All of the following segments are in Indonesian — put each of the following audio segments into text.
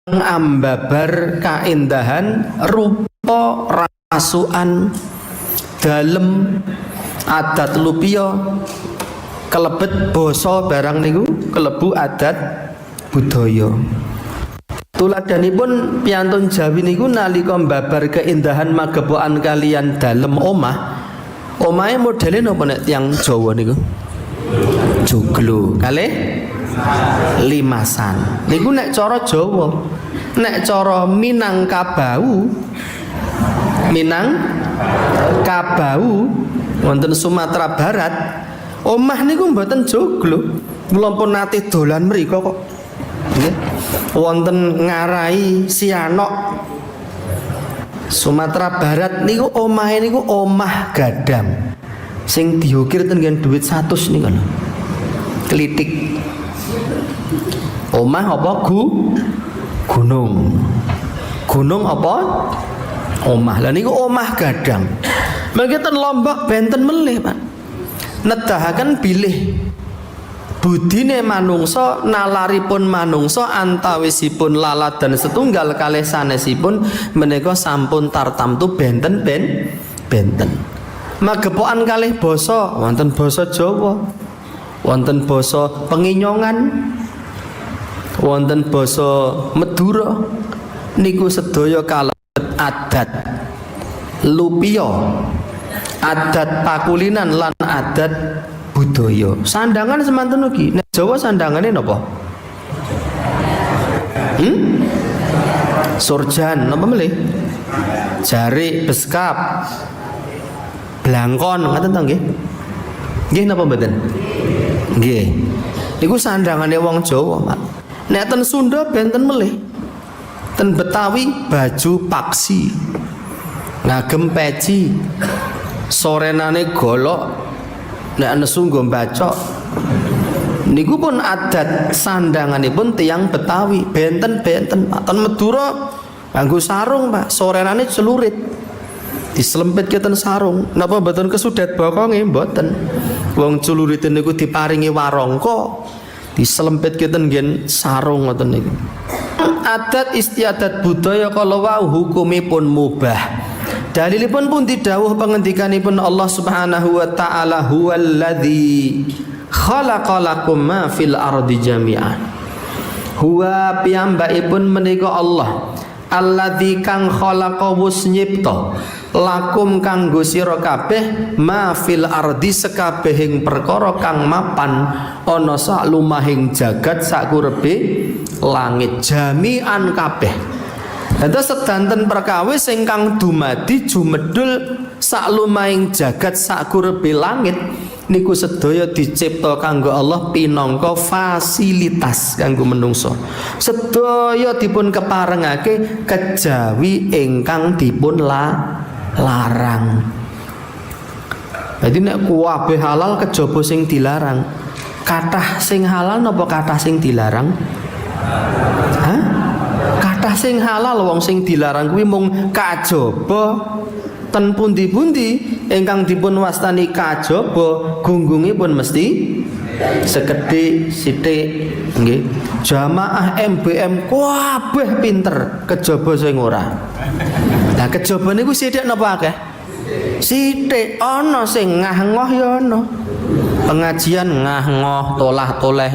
ambabar kaindahan rupa rasukan dalem adat lupiya kelebet basa barang niku kelebu adat budaya. Tuladhanipun piyantun Jawi niku nalika mbabar keindahan magepokan kalian dalem omah. Omahe modele napa nek tiyang Jawa niku? Joglo kalih limasan. Niku nek cara Jawa. Nek cara Minangkabau wonten Sumatera Barat, omah niku mboten joglo. Mula pun nate dolan mriku kok. Nggih. Wonten Ngarai Sianok Sumatera Barat niku omahe niku omah gadang. Sing diukir ten nggen dhuwit 100 niku lho. Klitik. Omah apa gunung. Gunung apa? Omah. Lah niku omah gadang. Mangketen Lombok benten melih, Pak. Nedahaken bilih budine manungsa nalaripun manungsa antawisipun lalat dan setunggal kalih sanesipun menika sampun tartamtu benten. Magepokan kalih basa wonten basa Jawa, wonten basa Penginyongan, wonten basa Madura niku sedaya kalebet adat lupiya, adat pakulinan lan adat budaya. Sandangan semanten ugi. Nek Jawa sandangane napa? Surjan napa melih? Jarik, beskap, blangkon ngaten to nggih? Nggih napa mboten? Nggih. Niku sandangane wong Jawa, Pak. Nek ten Sunda benten melih. Ten Betawi baju paksi. Ngagem peci. Sorenane golok. Nek nesu nggo bacok. Niku pun adat sandanganipun tiyang Betawi, benten Pak. Ten Madura nganggo sarung, Pak. Sorenane celurit. Diselempit keten sarung. Napa mboten kesudet bokonge? Mboten. Wong celurit niku diparingi warangka, diselempit keten nggen sarung ngoten niku. Adat istiadat budaya kala wau hukumipun mubah. Dalilipun pun didhawuh pangendikanipun Allah Subhanahu wa taala huwallazi khalaqalakum ma fil ardi jami'an. Huwa piyambakipun menika Allah alladzi kang khalaqa wus nyipta lakum kanggo sira kabeh ma fil ardi sekabehing perkara kang mapan ana sak lumahing jagat sakurepe langit jami'an kabeh. Dados sedanten perkawis ingkang dumadi jumedul saklumahing jagat sakurepe langit niku sedaya dicipta kanggo Allah pinangka fasilitas kanggo menungso. Sedaya dipun keparengake kejawi ingkang dipun larang. Jadi nek kuwabe halal kejaba sing dilarang. Kathah sing halal napa kathah sing dilarang? Hah? Kathah sing halal wong sing dilarang kuwi mung kajaba ten pundi-pundi ingkang dipun wastani kajaba gunggungipun mesti sekedhik sithik nggih. Jamaah MBM kabeh pinter, kejaba sing ora. Lah kejaba niku sithik napa akeh? Sithik, ana sing ngah-ngoh ya ana. Pengajian ngah-ngoh, tolah-toleh.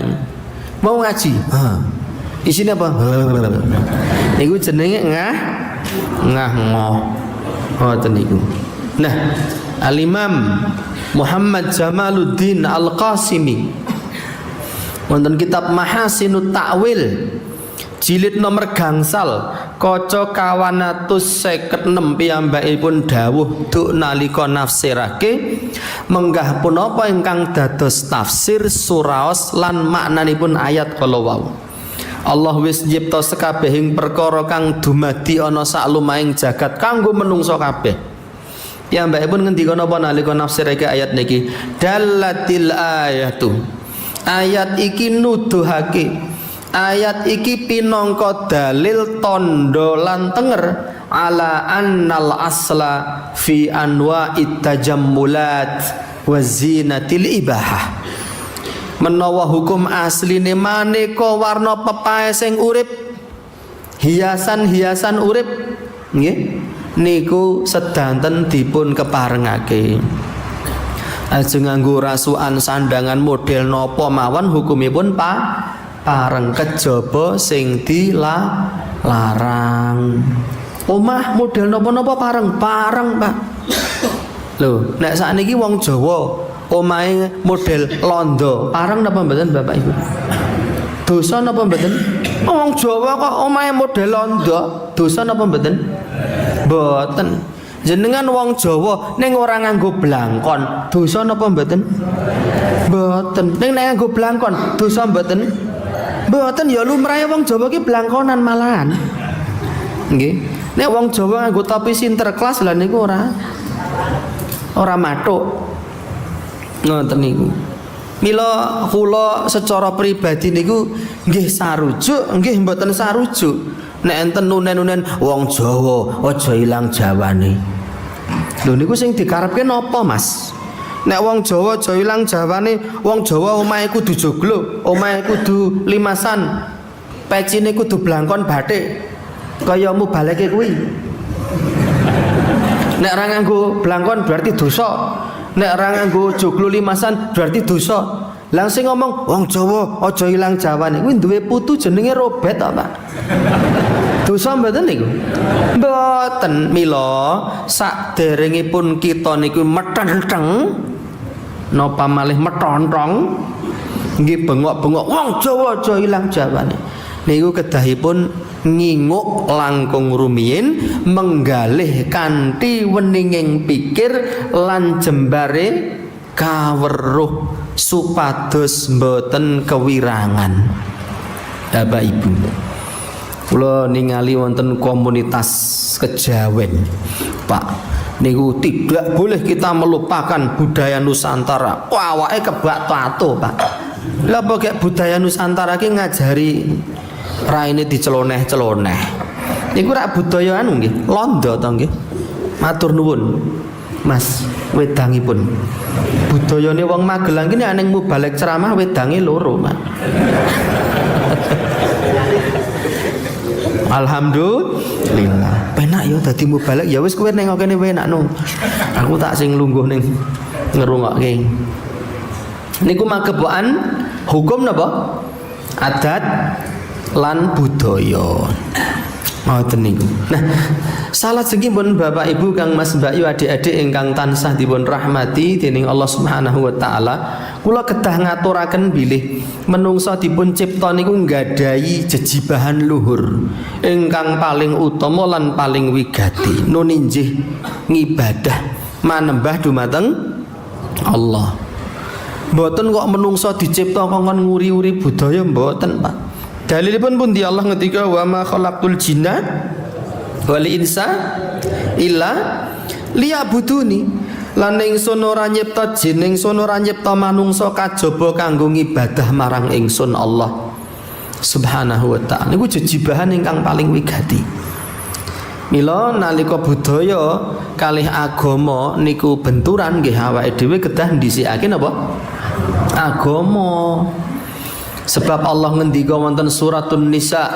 Mau ngaji? Isine apa? Niku jenenge ngah-ngoh. Ngoten niku. Nah, Al-Imam Muhammad Jamaluddin Al-Qasimi wonten kitab Mahasinut Ta'wil jilid nomor gangsal kaca 256 piyambakipun dawuh duk nalika nafsirake menggah punapa ingkang dados tafsir suraos lan maknanipun ayat kala wau. Allah wis nyipta sekabehing perkara kang dumadi ana saklumahing jagat kanggo menungso kabeh. Piyambakipun ngendika napa nalika nafsirake ayat niki? Dallatil ayatu. Ayat iki nuduhake. Ayat iki pinangka dalil tandha lan tenger ala annal asla fi anwa'it tajammulat wa zinatil ibahah. Menawa hukum asline maneka warna pepae sing urip hiasan-hiasan urip nggih niku sedanten dipun keparengake. Aja nganggo rasukan sandangan model napa mawon hukumipun pareng kejaba sing dilarang. Omah model napa-napa pareng, Pak. Lho, nek sakniki wong Jawa omahe model londo, pareng napa mboten Bapak Ibu? Dosa napa mboten? Wong Jawa kok omahe model londo, dosa napa mboten? Mboten. Jenengan wong Jawa ning ora nganggo blangkon, dosa napa mboten? Mboten. Ning nek nganggo blangkon, dosa mboten? Mboten, ya lumrahe wong Jawa ki blangkonan malahan. Nggih. Nek wong Jawa nganggo topi Sinterklas lha niku ora mathuk. Ngoten niku. Mila kula secara pribadi niku nggih sarujuk, nggih mboten sarujuk. Nek enten nunen-nunen wong Jawa aja ilang Jawane. Lho niku sing dikarepke napa, Mas? Nek wong Jawa aja ilang Jawane, wong Jawa omahe kudu joglo, omahe kudu limasan, pecine kudu blangkon bathik. Kaya mubaleke kuwi. Nek ora nganggo blangkon berarti dosa. Nek ora nganggo joglo limasan berarti dosa. Lah sing ngomong wong Jawa aja ilang Jawane kuwi duwe putu jenenge Robet apa? Dosa mboten niku? Mboten. Mila saderengipun kita niku metenteng napa malih metontong nggih bengok-bengok wong Jawa aja ilang Jawane. Niku kedahipun nginguk langkung rumiyin menggalih kanthi weninging pikir lan jembare kaweruh supados mboten kewirangan. Bapak Ibu, kula ningali wonten komunitas kejawen, Pak. Niku tidak boleh kita melupakan budaya Nusantara. Wah, awake kebak tato, Pak. Lah pokok budaya Nusantara ki ngajari raine diceloneh-celoneh. Niku rak budaya anu nggih, londo to nggih. Matur nuwun. Mas, wedangipun. Budayane wong Magelang ki nek ning mubalek ceramah wedange loro, Pak. Alhamdulillah. Penak ya dadi mubalek. Ya wis kowe ning kene enak no. Aku tak sing lungguh ning ngrungokke. Niku magepokan hukum napa? Adat lan budaya. Ngoten niku. Nah, salajengipun Bapak Ibu Kang Mas Mbak Yu adik-adik ingkang tansah dipun rahmati dening Allah Subhanahu wa taala, kula kedah ngaturaken bilih menungsa dipun cipta niku nggadahi jejibahan luhur ingkang paling utama lan paling wigati. Nun injih ngibadah manembah dumateng Allah. Mboten kok menungsa dicipta kongkon nguri-uri budaya mboten, Pak. Dalilipun pun di Allah ngendika wa ma khalaqtul jinna wal insa illa liya'buduni. Lan ingsun ora nyipta jin, ingsun ora nyipta manungsa kajaba kanggo ngibadah marang ingsun Allah Subhanahu wa ta'ala. Niku jejibahan ingkang paling wigati. Mila nalika budaya kalih agama niku benturan nggih awake dhewe kedah ndhisikake napa? Agama. Sebab Allah ngendika wonten suratun Nisa,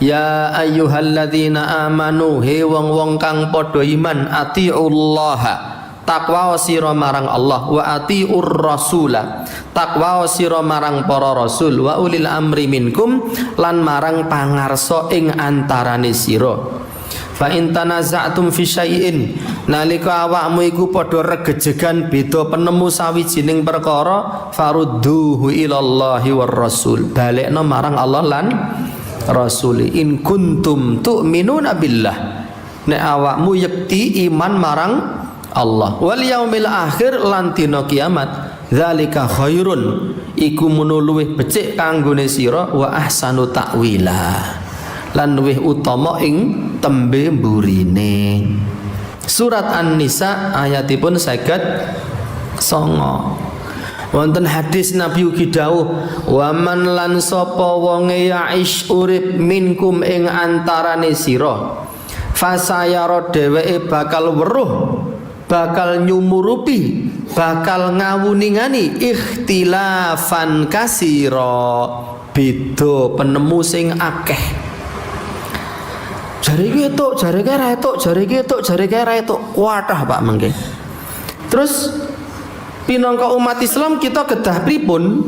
ya ayyuhalladzina amanu, he wong-wong kang padha iman, atiullaha, takwa sira marang Allah, wa atiur rasula, takwa sira marang para rasul, wa ulil amri minkum, lan marang pangarsa ing antarane sira. Fa in tanaza'tum fi syai'in, nalika awakmu iku padha regejegan beda penemu sawijining perkara, farudduhu ilallahi war rasul, balekna marang Allah lan rasul. In kuntum tu'minuna billah, nek awakmu yekti iman marang Allah wal yaumil akhir lan dina kiamat, zalika khairun, iku munu luwih becik kanggone sira, wa ahsanu ta'wila, lan luwih utama ing tembe mburine. Surat An-Nisa ayatipun 59. Wonten hadis Nabi ugi dawuh, wa man lan sapa wonge yaish urip minkum ing antarane sira, fasayara dheweke bakal weruh, bakal nyumurupi, bakal ngawuningani ikhtilafan kasira, beda penemu sing akeh. Jare iki etuk, jare iki ra etuk, jare iki etuk, jare iki ra etuk. Wadah Pak mengke. Terus pinangka umat Islam kita kedah pripun?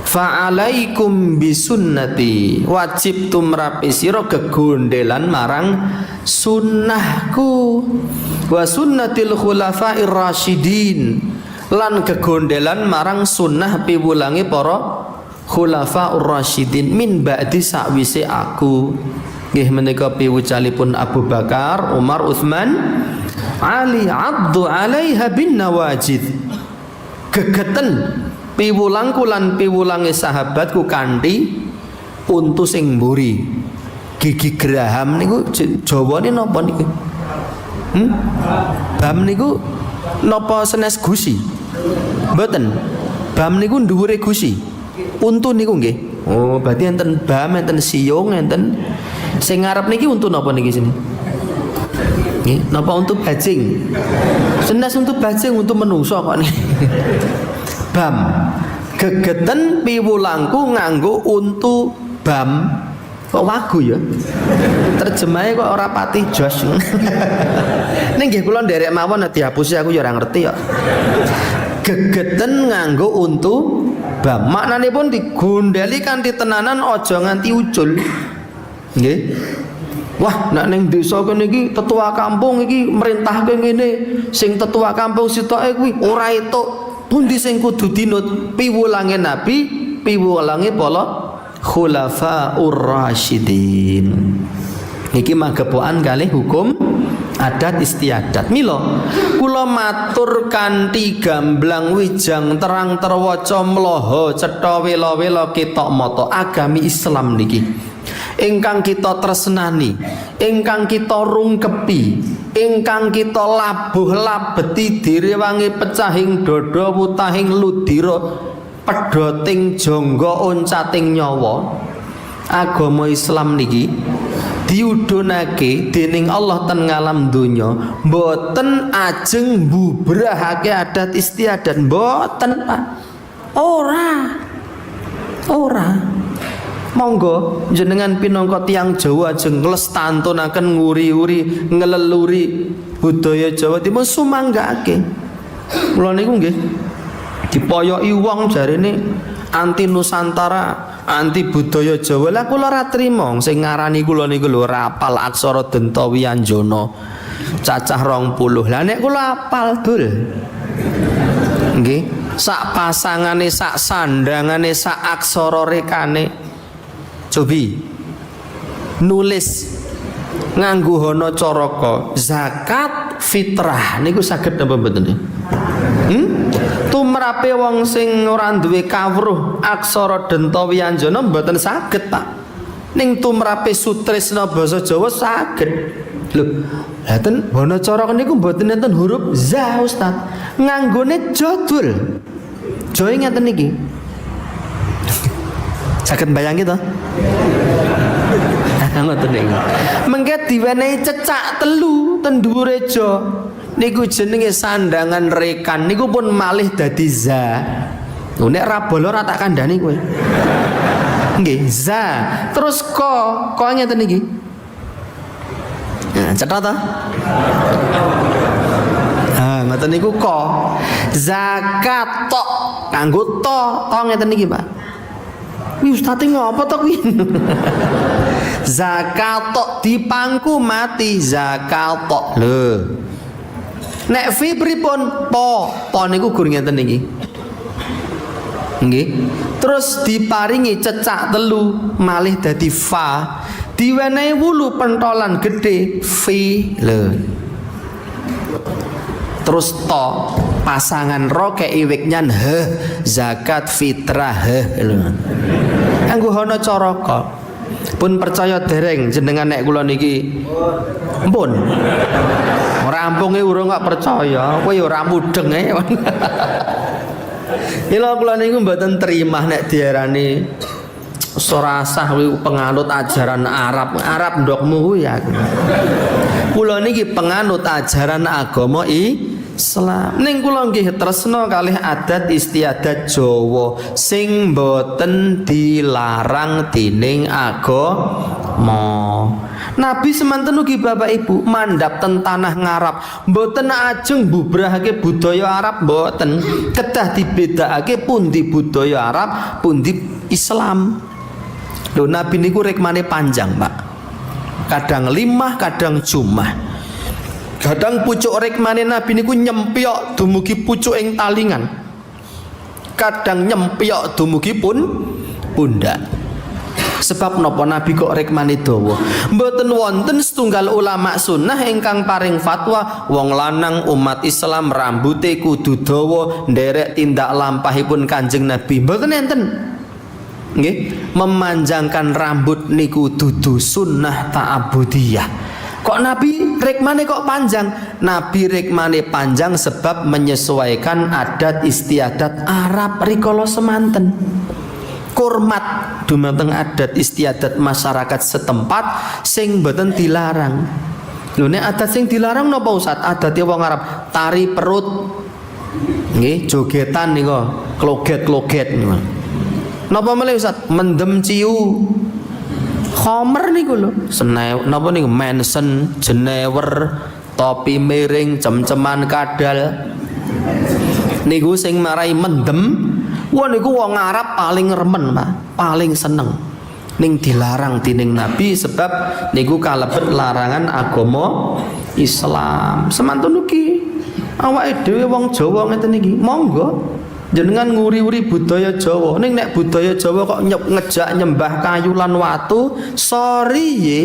Fa'alaikum bisunnati, wajib tumrapi sira gegondelan marang sunnahku wa sunnatil khulafair rasyidin, lan gegondelan marang sunnah piwulange para khulafaur rasyidin min ba'di sakwise aku. Nggih menika piwucalipun Abu Bakar, Umar, Utsman, Ali, addu 'alaiha bin nawajid. Gegeten piwulangku lan piwulange sahabatku kanthi untu sing mburi. Gigi geraham niku Jawane napa niku? Bam niku napa senes gusi? Mboten. Bam niku dhuwure gusi. Untu niku nggih. Oh, berarti enten bam, enten siung, enten sing ngarep niki untu napa niki sini? Nggih, napa untu bajing? Senes untu bajing, untu menungso kok niki. Bam. Gegeten piwulangku nganggo untu bam. Kok wagu ya? Terjemahe kok ora pati jos. Ning nggih kula nderek mawon dihapusi aku ya ora ngerti ya. Gegeten nganggo untu bam. Maknanipun digondeli kanthi tenanan aja nganti ucul. Nggih. Wah, nek ning desa kene iki tetua kampung iki merintahke ngene, sing tetua kampung sitoke kuwi ora etuk. Pundi sing kudu dinut? Piwulange Nabi, piwulange para khulafaur rasyidin. Niki magepokan kalih hukum adat istiadat. Mila kula matur kanthi gamblang wijang terang terwaca mlaha cetha wela-wela ketok mata agami Islam niki ingkang kita tresnani, ingkang kita rungkepi, ingkang kita labuh labeti direwangi pecahing dada wutahing ludira pedhoting jangga oncating nyawa. Agama Islam niki diudhunake dening Allah ten ngalam donya mboten ajeng mbubrahake adat istiadat, mboten Pak. Ora. Monggo jenengan pinangka tiyang Jawa ajeng nglestantunaken nguri-uri ngeleluri budaya Jawa dipun sumanggake. Kula niku nggih dipoyoki wong jarene anti Nusantara, anti budaya Jawa. Lah kula ora trima sing ngarani kula niku lho ora apal aksara Denta Wianjana cacah 20. Lah nek kula apal dul. Nggih, sak pasangane, sak sandangane, sak aksara rekane. Cobi nulis nganggo hana caraka zakat fitrah niku saged napa mboten? Tumrape wong sing ora duwe kawruh aksara Denta Wianjana mboten saged Pak. Ning tumrape sutresna basa Jawa saged. Lho, laten hana caraka niku mboten enten huruf za Ustaz. Nganggone jodul. Joe ngeten niki. Saged bayangke to? Ngoten niku. Mengke diwenehi cecak telu ten dhuwure ja. Niku jenenge sandangan rekan. Niku pun malih dadi za. Lho nek ra bolo ra tak kandhani kowe. Nggih, za. Terus ko ngeten niki. Nah, cetha ta? Ngoten niku ko. Zakat tok kanggo to ngeten niki, Pak. Wih Ustaz ngopo to kuwi? Zakat tok dipangku mati zakat tok. Lho. Nek fi pripun? Po niku gur ngeten niki. Nggih. Terus diparingi cecak telu malih dadi fa. Diwenehi wulu pentolan gede fi. Lho. Terus to pasangan ro kek iwiknyan zakat fitrah lho. Anggo hono caraka. Pun percaya dereng jenengan nek kula niki. Ampun. Ora ampunge urung kok percaya, kowe ya ora mudeng ae. Mila kula niku mboten trimah nek diarani ora sah kuwi penganut ajaran Arab. Arab ndokmu kuwi ya. Kula niki penganut ajaran agama Islam. Ning kula nggih tresna kalih adat istiadat Jawa sing mboten dilarang dening agama. Nabi semanten ugi Bapak Ibu mandhap ten tanah ngarap mboten ajeng bubrahake budaya Arab mboten, kedah dibedakake pundi budaya Arab pundi Islam. Lho Nabi niku rikmane panjang Pak, kadang 5 kadang jumah, kadang pucuk rikmane Nabi niku nyempyok dumugi pucuk ing talingan, kadang nyempyok dumugi pundak. Sebab napa Nabi kok rikmane dawa? Mboten wonten setunggal ulama sunnah ingkang paring fatwa wong lanang umat Islam rambute kudu dawa nderek tindak lampahipun Kanjeng Nabi. Mboten enten. Nggih, memanjangkan rambut niku dudu sunnah ta'abudiyah. Kok Nabi rikmane kok panjang? Nabi rikmane panjang sebab menyesuaikan adat istiadat Arab rikala semanten. Kurmat dumateng adat istiadat masyarakat setempat sing mboten dilarang. Lho nek adat sing dilarang napa Ustaz? Adate wong Arab tari perut. Nggih, jogetan niku, kloget-kloget niku. Napa meneh Ustaz? Mendem ciu. Khomer niku lho, napa niku mensen, jenewer, topi miring, cem-ceman kadal. Niku sing marai mendem. Wah niku wong Arab paling remen Pak, paling seneng. Ning dilarang dening Nabi sebab niku kalebet larangan agama Islam. Semantun ugi awake dhewe wong Jawa ngeten iki, monggo jenengan nguri-uri budaya Jawa. Ning nek budaya Jawa kok ngejak nyembah kayu lan watu, sorry ye.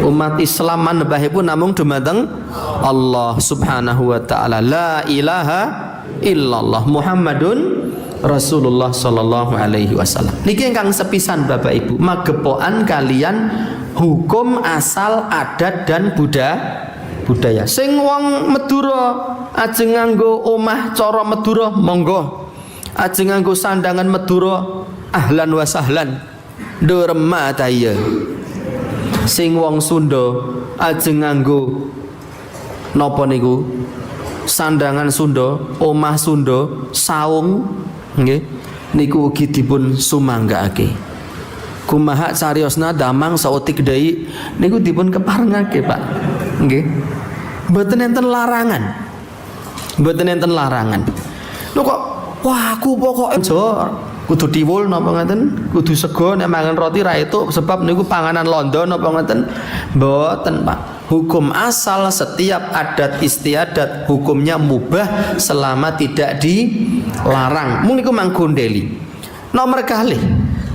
Umat Islam manebahipun namung dumateng Allah Subhanahu wa taala. La ilaha illallah Muhammadun Rasulullah sallallahu alaihi wasallam. Niki ingkang sepisan Bapak Ibu, magepokan kalian hukum asal adat dan budaya. Sing wong Madura ajeng nganggo omah cara Madura monggo. Ajeng nganggo sandangan Madura ahlan wa sahlan. Ndurema ta iya. Sing wong Sunda ajeng nganggo napa niku? Sandangan Sunda, omah Sunda, saung nggih niku ugi dipun sumanggakake. Kumaha cariyosna damang sautik deui niku dipun keparengake Pak. Nggih. Mboten enten larangan. Mboten enten larangan. Lho kok wah aku pokoke kudu diwul napa ngaten, kudu sego nek mangan roti ra etuk sebab niku panganan londo napa ngaten. Mboten Pak. Hukum asal setiap adat istiadat hukumnya mubah selama tidak dilarang. Mung niku manggondeli. Nomor kalih,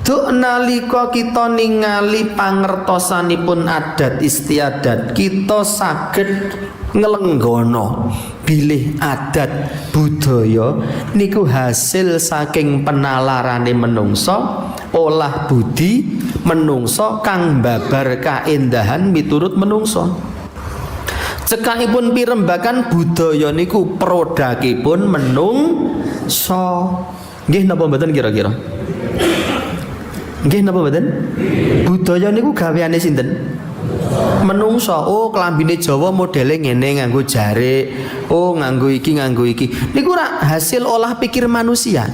duk nalika kita ningali pangertosanipun adat istiadat, kita saged ngelenggono bilih adat budaya niku hasil saking penalarane menungso, olah budi menungso kang babar kaendahan miturut menungso. Cekakipun pirembakan budaya niku prodakipun menungso. Nggih napa mboten kira-kira? Nggih napa mboten? Budaya niku gaweane sinten? Menungso. Oh klambine Jawa modele ngene nganggo jarik. Oh nganggo iki niku ora hasil olah pikir manusia.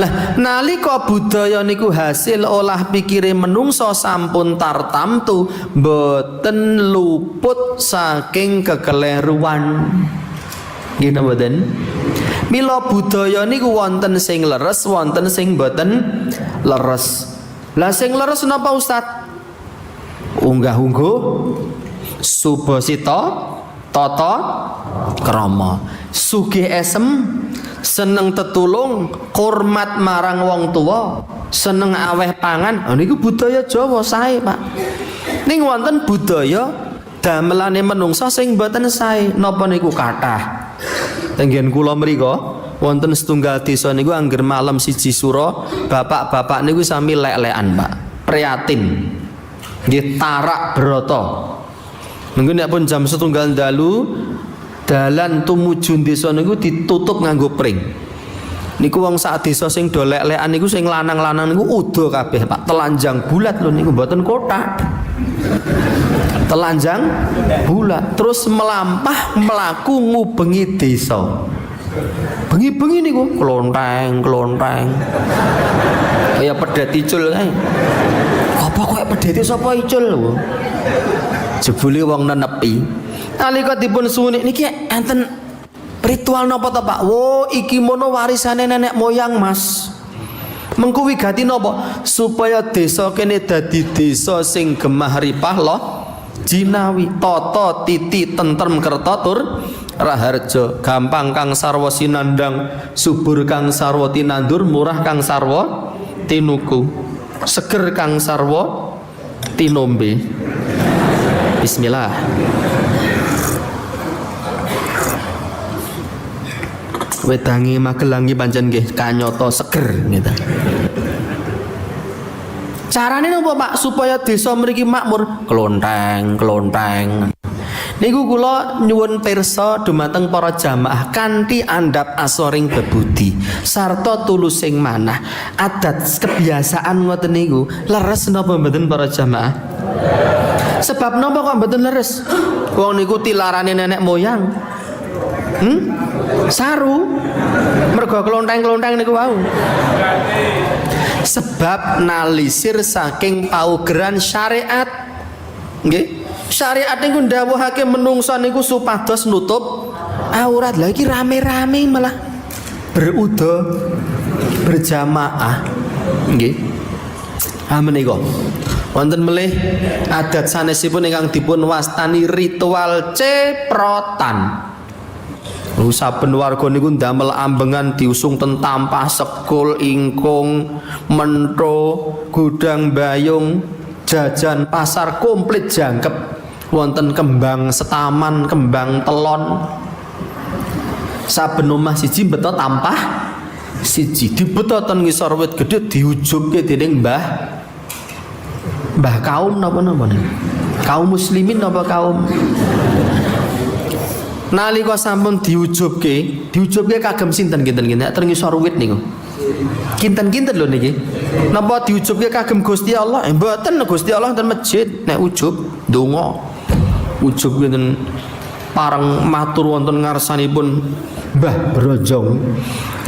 Lah nalika budaya niku hasil olah pikire menungso sampun tartamtu mboten luput saking kekeliruan. Nggih napa mboten? Mila budaya niku wonten sing leres, wonten sing mboten leres. Lah sing leres napa Ustaz? Unggah-ungguh, subasita, tata krama, sugih esem, seneng tetulung, hormat marang wong tua, seneng aweh pangan. Oh niku budaya Jawa sae, Pak. Ning wonten budaya damelane menungsa sing mboten sae. Napa niku kathah? Tenggen kula mriko wonten setunggal desa niku angger malam siji sura, bapak-bapak niku sami lek-lekan, Pak. Priatin. Nggih tarak brata. Mengko nek pun jam 1 dalu dalan tumuju desa niku ditutup nganggo pring. Niku wong sak desa sing do lek-lekan niku sing lanang-lanang niku udo kabeh, Pak. Telanjang bulat lho niku mboten kotak. Telanjang bulat terus melampah melaku ngubengi desa. Bengi-bengi niku klonteng. Kaya pedet icul kae. Apa kowe pedhete sapa icul? Jebule wong nenepi. Nalika dipun suwuni niki enten ritual napa to Pak? Wo iki mono warisane nenek moyang Mas. Mengko wigati napa? Supaya desa kene dadi desa sing gemah ripah loh jinawi tata titi tentrem kerta tur raharja, gampang kang sarwa sinandang, subur kang sarwa tinandur, murah kang sarwa tinuku, seger kang sarwa tinombe. Bismillah. Wedangi Magelangi pancen nggih kanyata seger gitu. Carane napa Pak supaya desa mriki makmur? Klonteng. Niku kula nyuwun pirsa dumateng para jamaah kanthi andhap asoring bebudi sarta tulusing manah. Adat kebiasaan ngoten niku leres napa mboten para jamaah? Sebab napa kok mboten leres? Wong niku tilarane nenek moyang. Saru mergo klonteng-klonteng niku wau. Sebab nalisir saking paugeran syariat. Nggih. Syariat niku ndawuhake menungsa niku supados nutup aurat. Lah iki rame-rame malah berudo berjamaah. Nggih. Menika wonten melih adat sanesipun ingkang dipun wastani ritual ceprotan. Saben warga niku ndamel ambengan diusung ten tampah, sekul, ingkung, mentro, gudang bayung, jajan pasar komplit jangkep. Wonten kembang setaman, kembang telon. Saben omah siji beto tampah siji dibeto ten ngisor wit gedhe diujubke dening mbah kaum napa-napa niku. Kaum muslimin napa kaum nalika sampun diujubke kagem sinten kinten-kinten ten ngisor wit niku. Kinten-kinten lho niki. Napa diujubke kagem Gusti Allah? Mboten, Gusti Allah ten masjid nek ujub ndonga. Ujub kinten pareng matur wonten ngarsanipun Mbah Brojong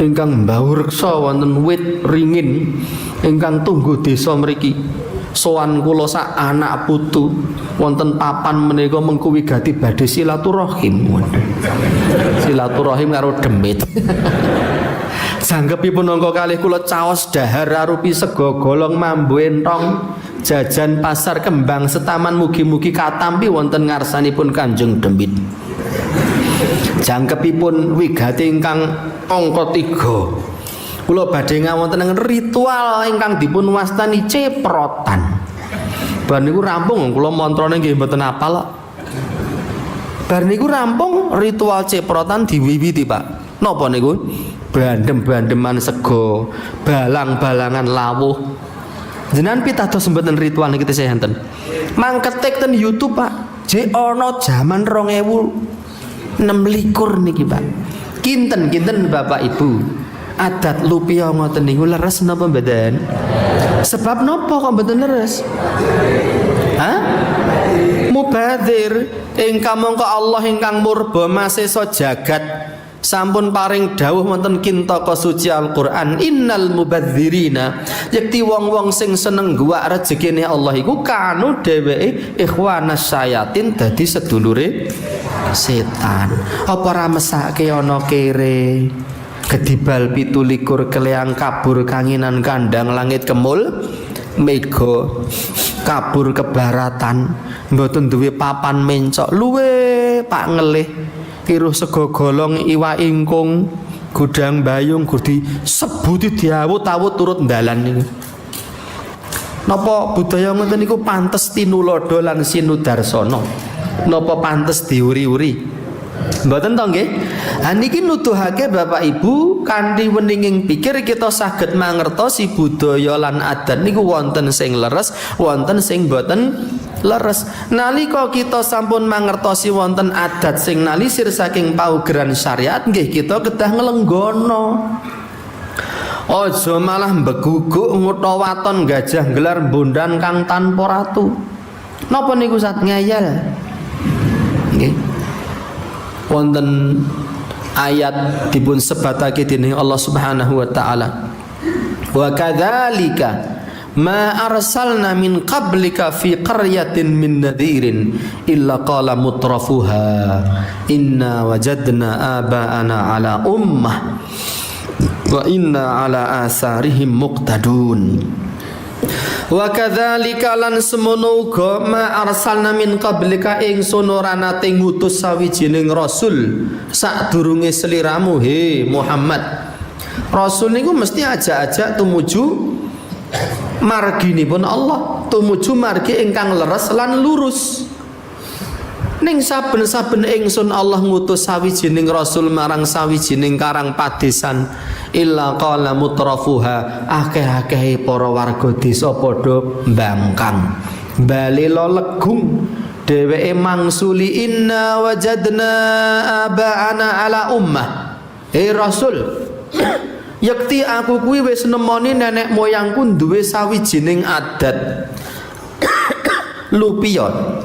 ingkang mbawur reksa wonten wit ringin ingkang tunggu desa mriki. Sowan kula sak anak putu wonten papan menika mengko wigati badhe silaturahim. Silaturahim karo demit. Sanggepipun angka kalih kula caos dahar arupi sego golong mambu entong jajan pasar kembang setaman mugi-mugi katampi wonten ngarsanipun Kanjeng Demit. Jangkepipun wigati ingkang angka 3. Kula badhe ngawontenaken ritual ingkang dipun wastani ceprotan. Bar niku rampung kula mantrane nggih mboten apal. Bar niku rampung ritual ceprotan diwiwiti Pak. Napa niku? Bandem-bandeman sego, balang-balangan lawuh. Jenengan pitados mboten ritual niki tesih enten. Mangketik ten YouTube Pak. Jek ana jaman 2026 niki Pak. Kinten-kinten Bapak Ibu. Adat lumpia ngoten niku leres napa mboten? Sebab napa kok mboten leres? Hah? Mubadzir ingkang mongko Allah ingkang murba masesa jagat sampun paring dawuh wonten kintaka suci Al-Qur'an, innal mubadzirina yakti wong-wong sing seneng guwak rezekine Allah iku kanu dheweke ikhwanas sayatin dadi sedulure setan. Apa ra mesake ana kere kedibal 17 keleang kabur kanginan kandang langit kemul mega kabur kebaratan mboten duwe papan mencok luwe Pak ngelih iruh sego golong iwa ingkung gudang bayung gudi sebuti diawut-awut turut ndalan niku. Napa budaya ngoten niku pantes tinulodo lan sinudarsana? Napa pantes diuri-uri? Mboten to nggih? Ha niki nuduhake Bapak Ibu kanthi weninging pikir kita saged mangertosi budaya lan adat niku wonten sing leres, wonten sing boten leres. Nalika kita sampun mangertosi wonten adat sing nalisir saking paugeran syariat, nggih kita kedah nglenggono. Aja malah mbeguguk ngutha waton gajah gelar bondan kang tanpa ratu. Napa niku sat ngayal? Nggih. Wonten ayat dipun sebatake dening Allah Subhanahu wa taala. Wa kadzalika ma arsalna min qablika fi qaryatin min nadhirin illa qala mutrafuha inna wajadna aba'ana ala ummah wa inna ala asarihim muqtadun. Wa kadzalika lan semono uga ma arsalna min qablika ingsun ora nate ngutus sawijining rasul sadurunge sliramu he Muhammad. Rasul niku mesti ajak-ajak tumuju marginipun Allah, tumuju margi ingkang leres lan lurus. Ning saben-saben ingsun Allah ngutus sawijining rasul marang sawijining karang padesan illa qala mutrafuha akeh-akeh para warga desa padha mbangkang bali legung dheweke mangsuli inna wajadna aba'ana ala ummah. Rasul yakti aku kuwi wis nemoni nenek moyangku duwe sawijining adat lupion,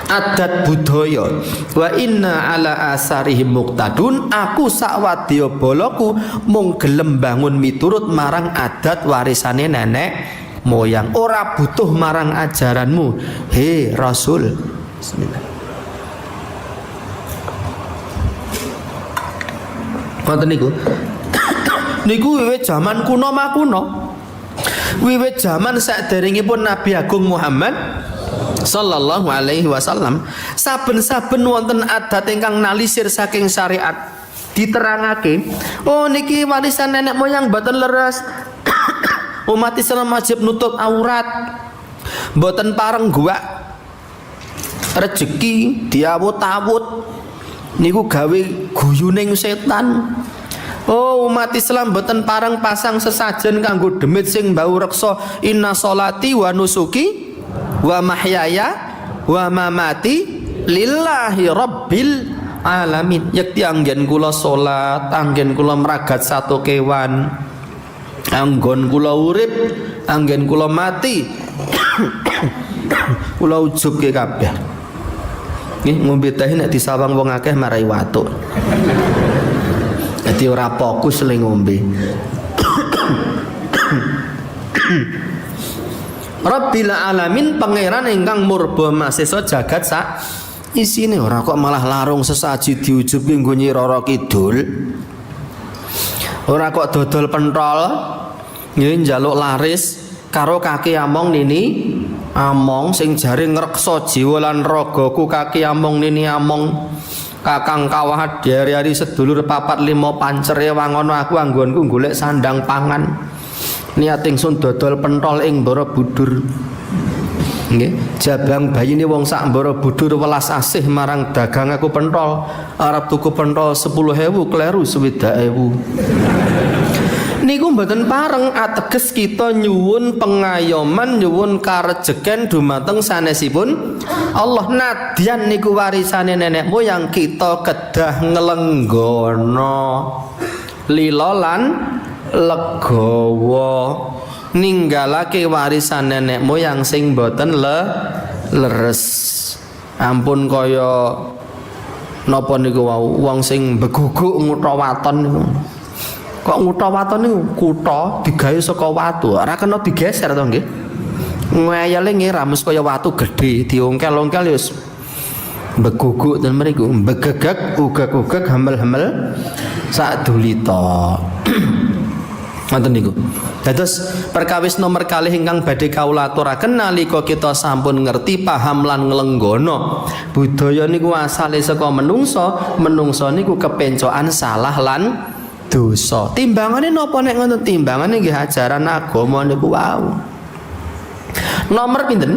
adat budaya. Wa inna ala asarihim muqtadun, aku sakwadya balaku mung gelem bangun miturut marang adat warisane nenek moyang, ora butuh marang ajaranmu he Rasul. Bismillah. Ngoten niku. Niku wiwit zaman kuno makuno, wiwit zaman saderengipun Nabi Agung Muhammad sallallahu alaihi wasallam, saben-saben wonten adat ingkang nalisir saking syariat diterangake, oh niki warisan nenek moyang boten leres. Umat Islam wajib nutup aurat, boten pareng guak rejeki diawut-awut niku gawe guyuning setan. Oh umat Islam boten pareng pasang sesajen kanggo demit sing bau reksa inna sholati wa nusuki wa mahyaya wa mamati lillahi rabbil alamin. Yakti anggen kula salat, anggen kula meragat satu kewan, anggon kula urip, anggen kula mati kula ujubke kabeh. Nggih ngombe teh nek disawang wong akeh marai watuk. Dadi ora fokus le ngombe. Rabbil alamin, pangeran ingkang murba masesa jagat sak isine. Ora kok malah larung sesaji diujubi nggo Nyi Roro Kidul. Ora kok dodol pentol nggih njaluk laris karo kaki among nini among sing jare ngreksa jiwa lan ragaku. Kaki among nini among kakang kawah hari-hari sedulur 4-5 pancere wangono aku anggonku golek sandang pangan. Niat ingsun dodol pentol ing Borobudur. Nggih, jabang bayine wong sak Borobudur welas asih marang dagang aku pentol. Arep tuku pentol 10.000 kleru 20.000. Niku mboten pareng ateges kita nyuwun pengayoman, nyuwun karejeken dumateng sanesipun Allah. Nadyan niku warisane nenek moyang kita kedah nglenggono lila lan legawa, ninggalake warisan nenek moyang sing mboten leres. Ampun kaya napa niku wau wong sing beguguk ngutha waton niku. Kok ngutha waton niku kutha digawe saka watu, ora kena digeser to nggih. Ngayale nggih ramus kaya watu gedhe diongkel-ongkel ya wis beguguk ten mriku, begegek ugek-ugek hamel-hamel sak dulita. Ngoten niku. Dados perkawis nomor kalih ingkang badhe kawula aturaken nalika kita sampun ngerti paham lan nglenggono budaya niku asale saka menungso, menungso niku kepencokan salah lan dosa. Timbangane napa nek ngoten? Timbangane nggih ajaran agama niku wau. Nomor pinten?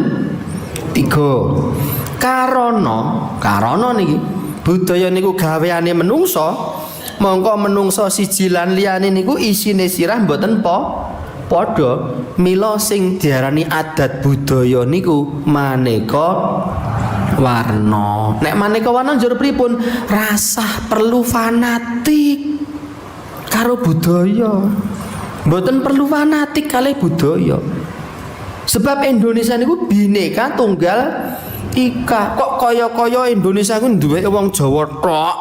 3. Karana niki budaya niku gaweane menungso. Mongko menungso siji lan liyane niku isine sirah mboten padha. Mila sing diarani adat budaya niku maneka warna. Nek maneka warna njur pripun? Rasah perlu fanatik karo budaya. Mboten perlu fanatik kalih budaya. Sebab Indonesia niku bineka tunggal ika. Kok kaya-kaya Indonesia ku duwe wong Jawa tok.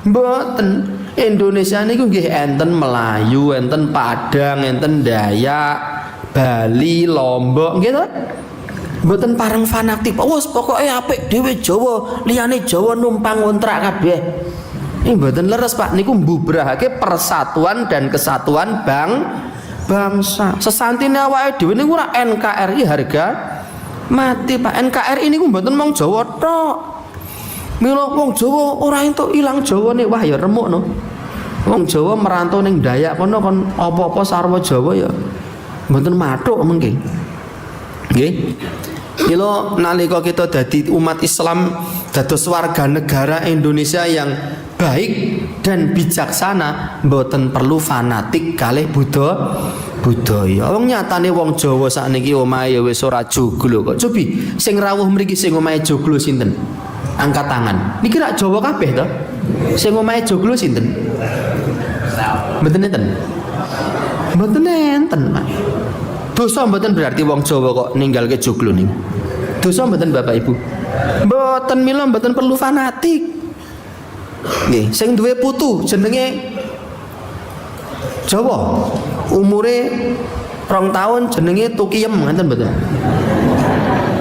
Mboten. Indonesia niku nggih enten Melayu, enten Padang, enten Dayak, Bali, Lombok nggih to. Mboten pareng fanatik. Wes pokoke apik dhewe Jawa, liyane Jawa numpang ngontrak kabeh. Ini mboten leres Pak, niku mbubrahake persatuan dan kesatuan bangsa. Sesantine awake dhewe niku ora NKRI harga mati Pak. NKRI niku mboten mung Jawa tok. Mila wong Jawa ora entuk ilang Jawane, wah ya remuk no. Wong Jawa merantau ning Dayak kono kon apa-apa sarwa Jawa ya mboten mathuk mengke. Nggih. Mila nalika kita dadi umat Islam, dados warga negara Indonesia yang baik dan bijaksana, mboten perlu fanatik kalih budaya. Wong nyatane wong Jawa sakniki omahe wis ora joglo kok. Cobi sing rawuh mriki sing omahe joglo sinten? Angkat tangan. Niki rak Jawa kabeh to? Sing omahe joglo sinten? Mboten enten. Mboten enten, Pak. Dosa mboten berarti wong Jawa kok ninggalke joglo ning. Dosa mboten Bapak Ibu. Mboten mila mboten perlu fanatik. Nggih, sing duwe putu jenenge Jawa. Umure 2 tahun jenenge Tukiyem ngoten mboten.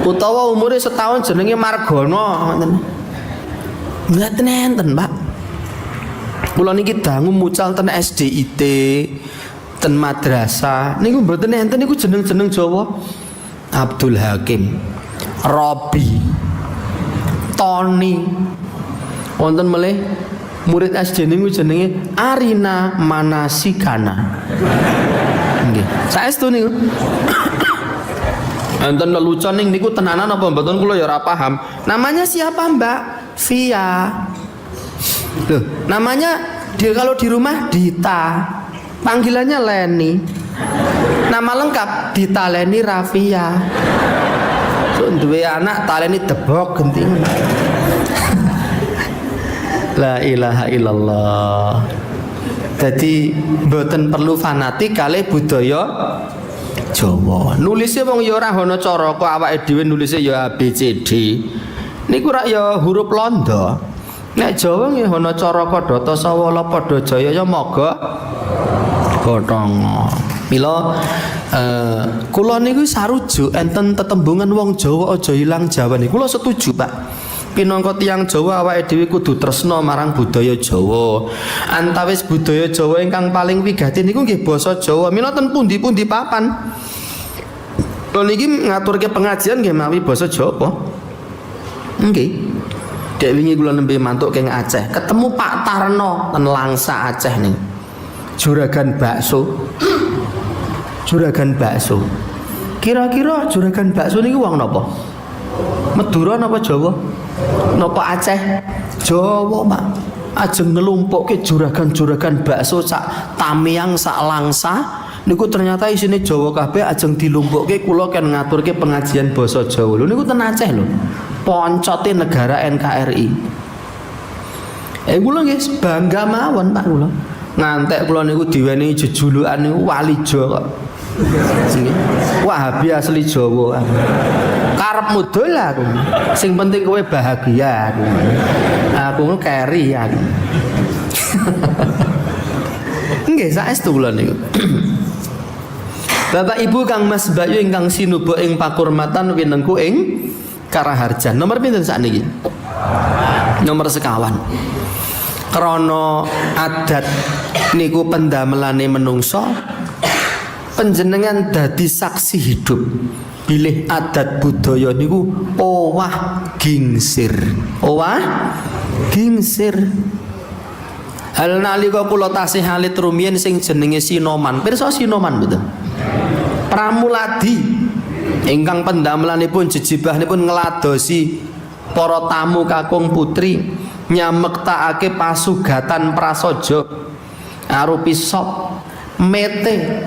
Utawa umure setahun jenenge Margono ngoten. Mboten enten, Pak. Kula niki dangu mucal ten SDIT, ten madrasah niku mboten enten niku jeneng-jeneng Jawa. Abdul Hakim, Robi, Tony. Wonten melih murid SD niku jenenge Arina Manasikana. Nggih. Saestu niku. Enten lelucon niku tenanan apa mboten kula ya ora paham. Namanya siapa, Mbak? Via. Loh, namanya dia kalau di rumah Dita. Panggilannya Leni. Nama lengkap Dita Leni Rafia. So duwe anak taleni debok genting. La ilaha illallah. Jadi mboten perlu fanatik kalih budaya Jawa. Nulisnya wong ya ora ana cara kok awake dhewe nulisnya ya ABCD. Niku rak ya huruf londo. Nek Jawa nggih ana cara Kadata Sawala Padha Jaya ya maga Bathanga. Mila kula niku sarujuk enten tetembungan wong Jawa aja ilang Jawa niku kula setuju, Pak. Pinangka tiyang Jawa awake dhewe kudu tresna marang budaya Jawa. Antawis budaya Jawa ingkang paling wigati niku nggih basa Jawa. Mila ten pundi-pundi papan. Kula niki ngaturke pengajian nggih mawi basa Jawa. Nggih. Dek wingi kula nembe mantuk keng Aceh, ketemu Pak Tarno ten Langsa Aceh nih. Juragan bakso. Juragan bakso. Kira-kira juragan bakso niku wong napa? Madura napa Jawa? Napa Aceh? Jawa, Pak. Ajeng ngelumpukke juragan-juragan bakso sak Tamiang sak Langsa niku ternyata isine Jawa kabeh ajeng dilumpukke kula kan ngaturke pengajian basa Jawa. Lho niku ten Aceh lho. Poncote negara NKRI. Kula nggih bangga mawon Pak kula. Ngantek kula niku diwenehi jejulukan niku Walijo kok. Wahabi asli Jawa. Karepmu dol aku. Sing penting kowe bahagia aku. Aku keri aku. Nggih saestu kula niku. Bapak Ibu Kang Mas Bayu ingkang sinuba ing pakurmatan winengku ing Karaharjan. Nomor pinten sakniki? Nomor sekawan. Krana adat niku pendamelane menungso, panjenengan dadi saksi hidup bilih adat budaya niku owah gingsir. Owah gingsir. Hal nalika kula tasih alit rumiyin sing jenenge Sinoman. Pirsa Sinoman mboten? Pramuladi ingkang pendamelanipun jejibahipun ngladosi para tamu kakung putri nyamektakake pasugatan prasaja arupi sop, mete,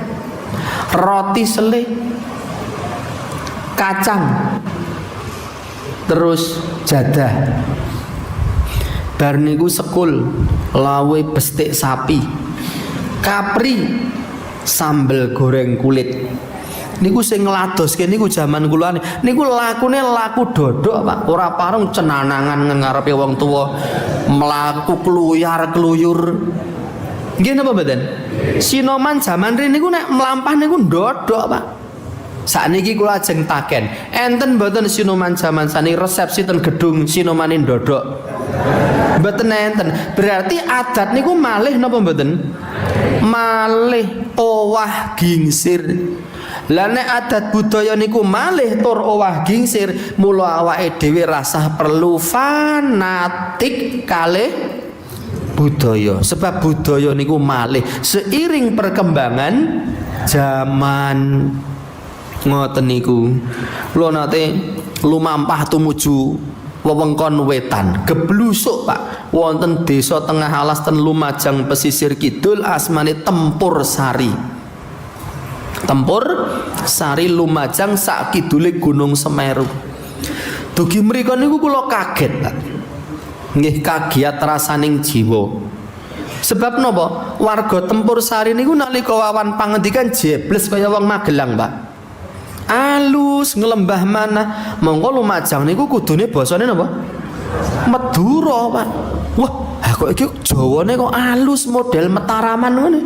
roti seleh, kacang, terus jadah. Bar niku sekul lawe bestik sapi, kapri, sambel goreng kulit. Niku sing ngladoske niku jaman kula niku lakune laku dodok Pak, ora pareng cenanangan ngarepe wong tuwa, mlaku kluyar-kluyur. Nggih napa mboten? Sinoman jaman rene niku nek mlampah niku ndodok Pak. Sakniki kula ajeng taken, enten mboten sinuman jaman saniki resepsi ten gedung sinomane ndodok? Mboten enten. Berarti adat niku malih napa mboten? Malih owah gingsir. Lah nek adat budaya niku malih tur owah gingsir, mula awake dhewe rasah perlu fanatik kalih budaya. Sebab budaya niku malih seiring perkembangan zaman. Ngoten niku. Kula nate lumampah tumuju wewengkon wetan, geblusuk Pak, wonten desa tengah alas ten Lumajang pesisir kidul asmane Tempur Sari. Tempur Sari Lumajang sak kidule Gunung Semeru. Dugi mriku niku kula kaget Pak. Nggih kagiat rasaning jiwa. Sebab napa? Warga Tempur Sari niku nalika wawan pangendikan jebles kaya wong Magelang Pak. Alus ngelembah mana monggo Lumajang niku kudune basane napa? Madura Pak. Wah, kok iki Jawane kok alus model Mataraman ngene.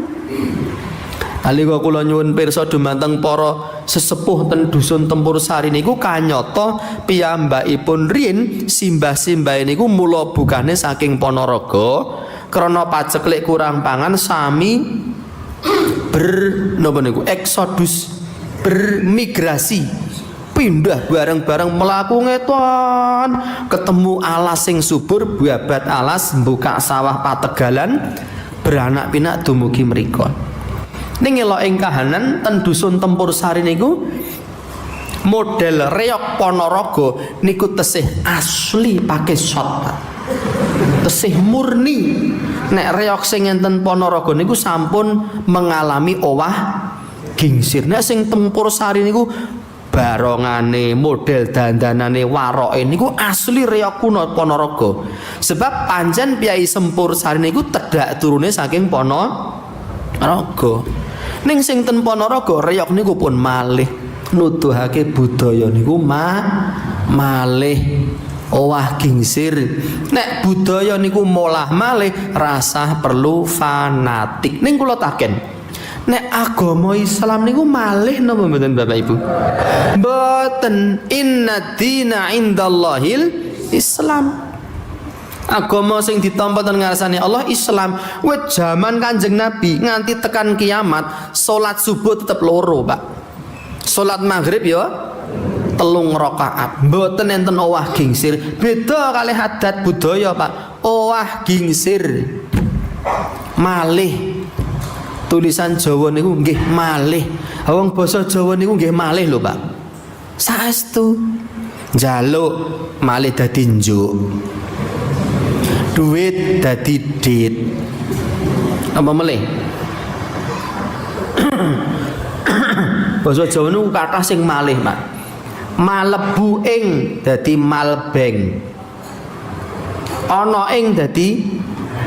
Nalika kula nyuwun pirsa dumateng para sesepuh ten dusun Tempur Sari niku kanyata piyambakipun riyin simbah-simbah niku mula bukane saking Ponorogo krana paceklik kurang pangan sami napa niku eksodus bermigrasi pindah bareng-bareng melaku ngeton ketemu alas sing subur buabat alas buka sawah pategalan beranak pinak dumugi mriko ning elok ing kahanan ten dusun Tempur Sari niku model reok Ponorogo niku tesih asli pakai shot tesih murni. Nek reok sing enten Ponorogo niku sampun mengalami owah gingsir. Nek sing Tempur Sari niku barongane model dandanane waroke niku asli reok kuno Ponorogo. Sebab pancen Piyai Sempur Sari niku tedak turune saking Ponorogo. Ning sing ten Ponorogo reok niku pun malih nuduhake budaya niku malih owah gingsir. Nek budaya niku molah malih rasah perlu fanatik. Ning kula taken, nek agama Islam niku malih napa mboten Bapak Ibu? Mboten. Inna dina indallahil Islam. Agama sing ditampa ten ngarsane Allah Islam. Wit jaman Kanjeng Nabi nganti tekan kiamat salat subuh tetep loro, Pak. Salat maghrib ya 3 rakaat. Mboten enten owah gingsir. Beda kalih adat budaya, Pak. Owah gingsir. Malih. Tulisan Jawa niku nggih malih. Wong basa Jawa niku nggih malih lho, Pak. Saestu. Njaluk malih dadi njuk. Duit dadi dit. Apa melih? Basa Jawa niku kathah sing malih, Pak. Malebu ing dadi malbeng. Ana ing dadi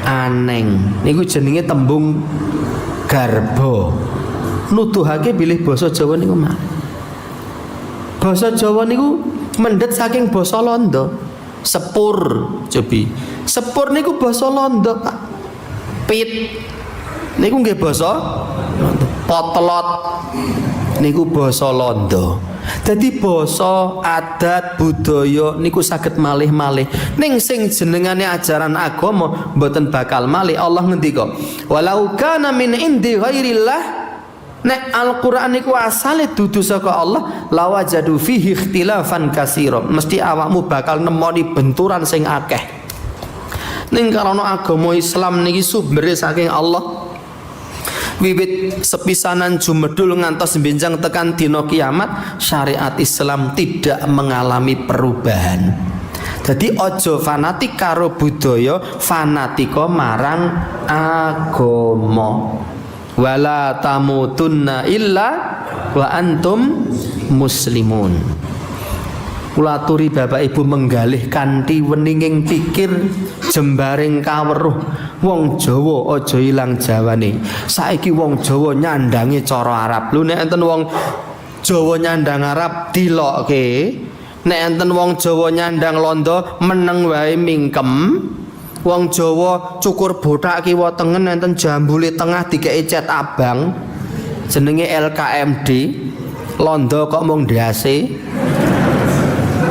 aneng. Niku jenenge tembung garba. Nuduhake bilih basa Jawa niku malih. Basa Jawa niku mendhet saking basa Londo. Sepur, cobi. Sepur niku basa Londo, Pak. Pit niku nggih basa Londo. Potlot niku basa Londo. Dadi basa adat budaya niku saged malih-malih. Ning sing jenengane ajaran agama mboten bakal malih. Allah ngendika, "Walau kana min indi ghairillah." Nek Al-Qur'an niku asale dudu saka Allah, lawajadu fihi ikhtilafan katsira. Mesti awakmu bakal nemoni benturan sing akeh. Ning karana agama Islam niki sumbere saking Allah. Wiwit sepisanan jumedul ngantos benjang tekan dina kiamat, syariat Islam tidak mengalami perubahan. Jadi ojo fanatik karo budaya, fanatika marang agama. Wala tamutunna illa wa antum muslimun. Kula aturi Bapak Ibu menggalih kanthi weninging pikir jembaring kaweruh. Wong Jawa aja ilang Jawane. Saiki wong Jawa nyandangi cara Arab. Lho nek enten wong Jawa nyandang Arab dilokke, nek enten wong Jawa nyandang Londo meneng wae mingkem. Wong Jawa cukur botak kiwa tengen enten jambule tengah dikeki cet abang jenenge LKMD. Londo kok mung ndase.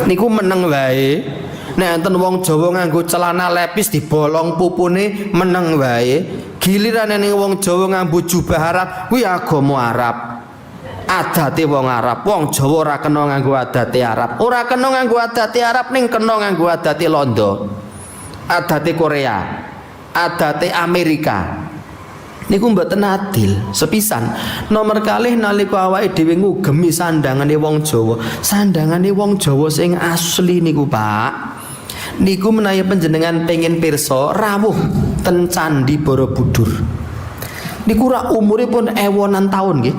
Niku meneng wae. Nek enten wong Jawa nganggo celana lepis dibolong pupune meneng wae. Giliran ning wong Jawa nganggo jubah Arab kuwi agama Arab. Adate wong Arab. Wong Jawa ora kena nganggo adate Arab. Ora kena nganggo adate Arab ning kena nganggo adate Londo. Adate Korea. Adate Amerika. Niku mboten adil. Sepisan nomor kalih nalika awake dhewe ngugemi sandangane wong Jawa. Sandangane wong Jawa sing asli niku, Pak. Niku menawi panjenengan pengen pirsa rawuh ten Candi Borobudur. Niku ra umuripun ewonan taun nggih.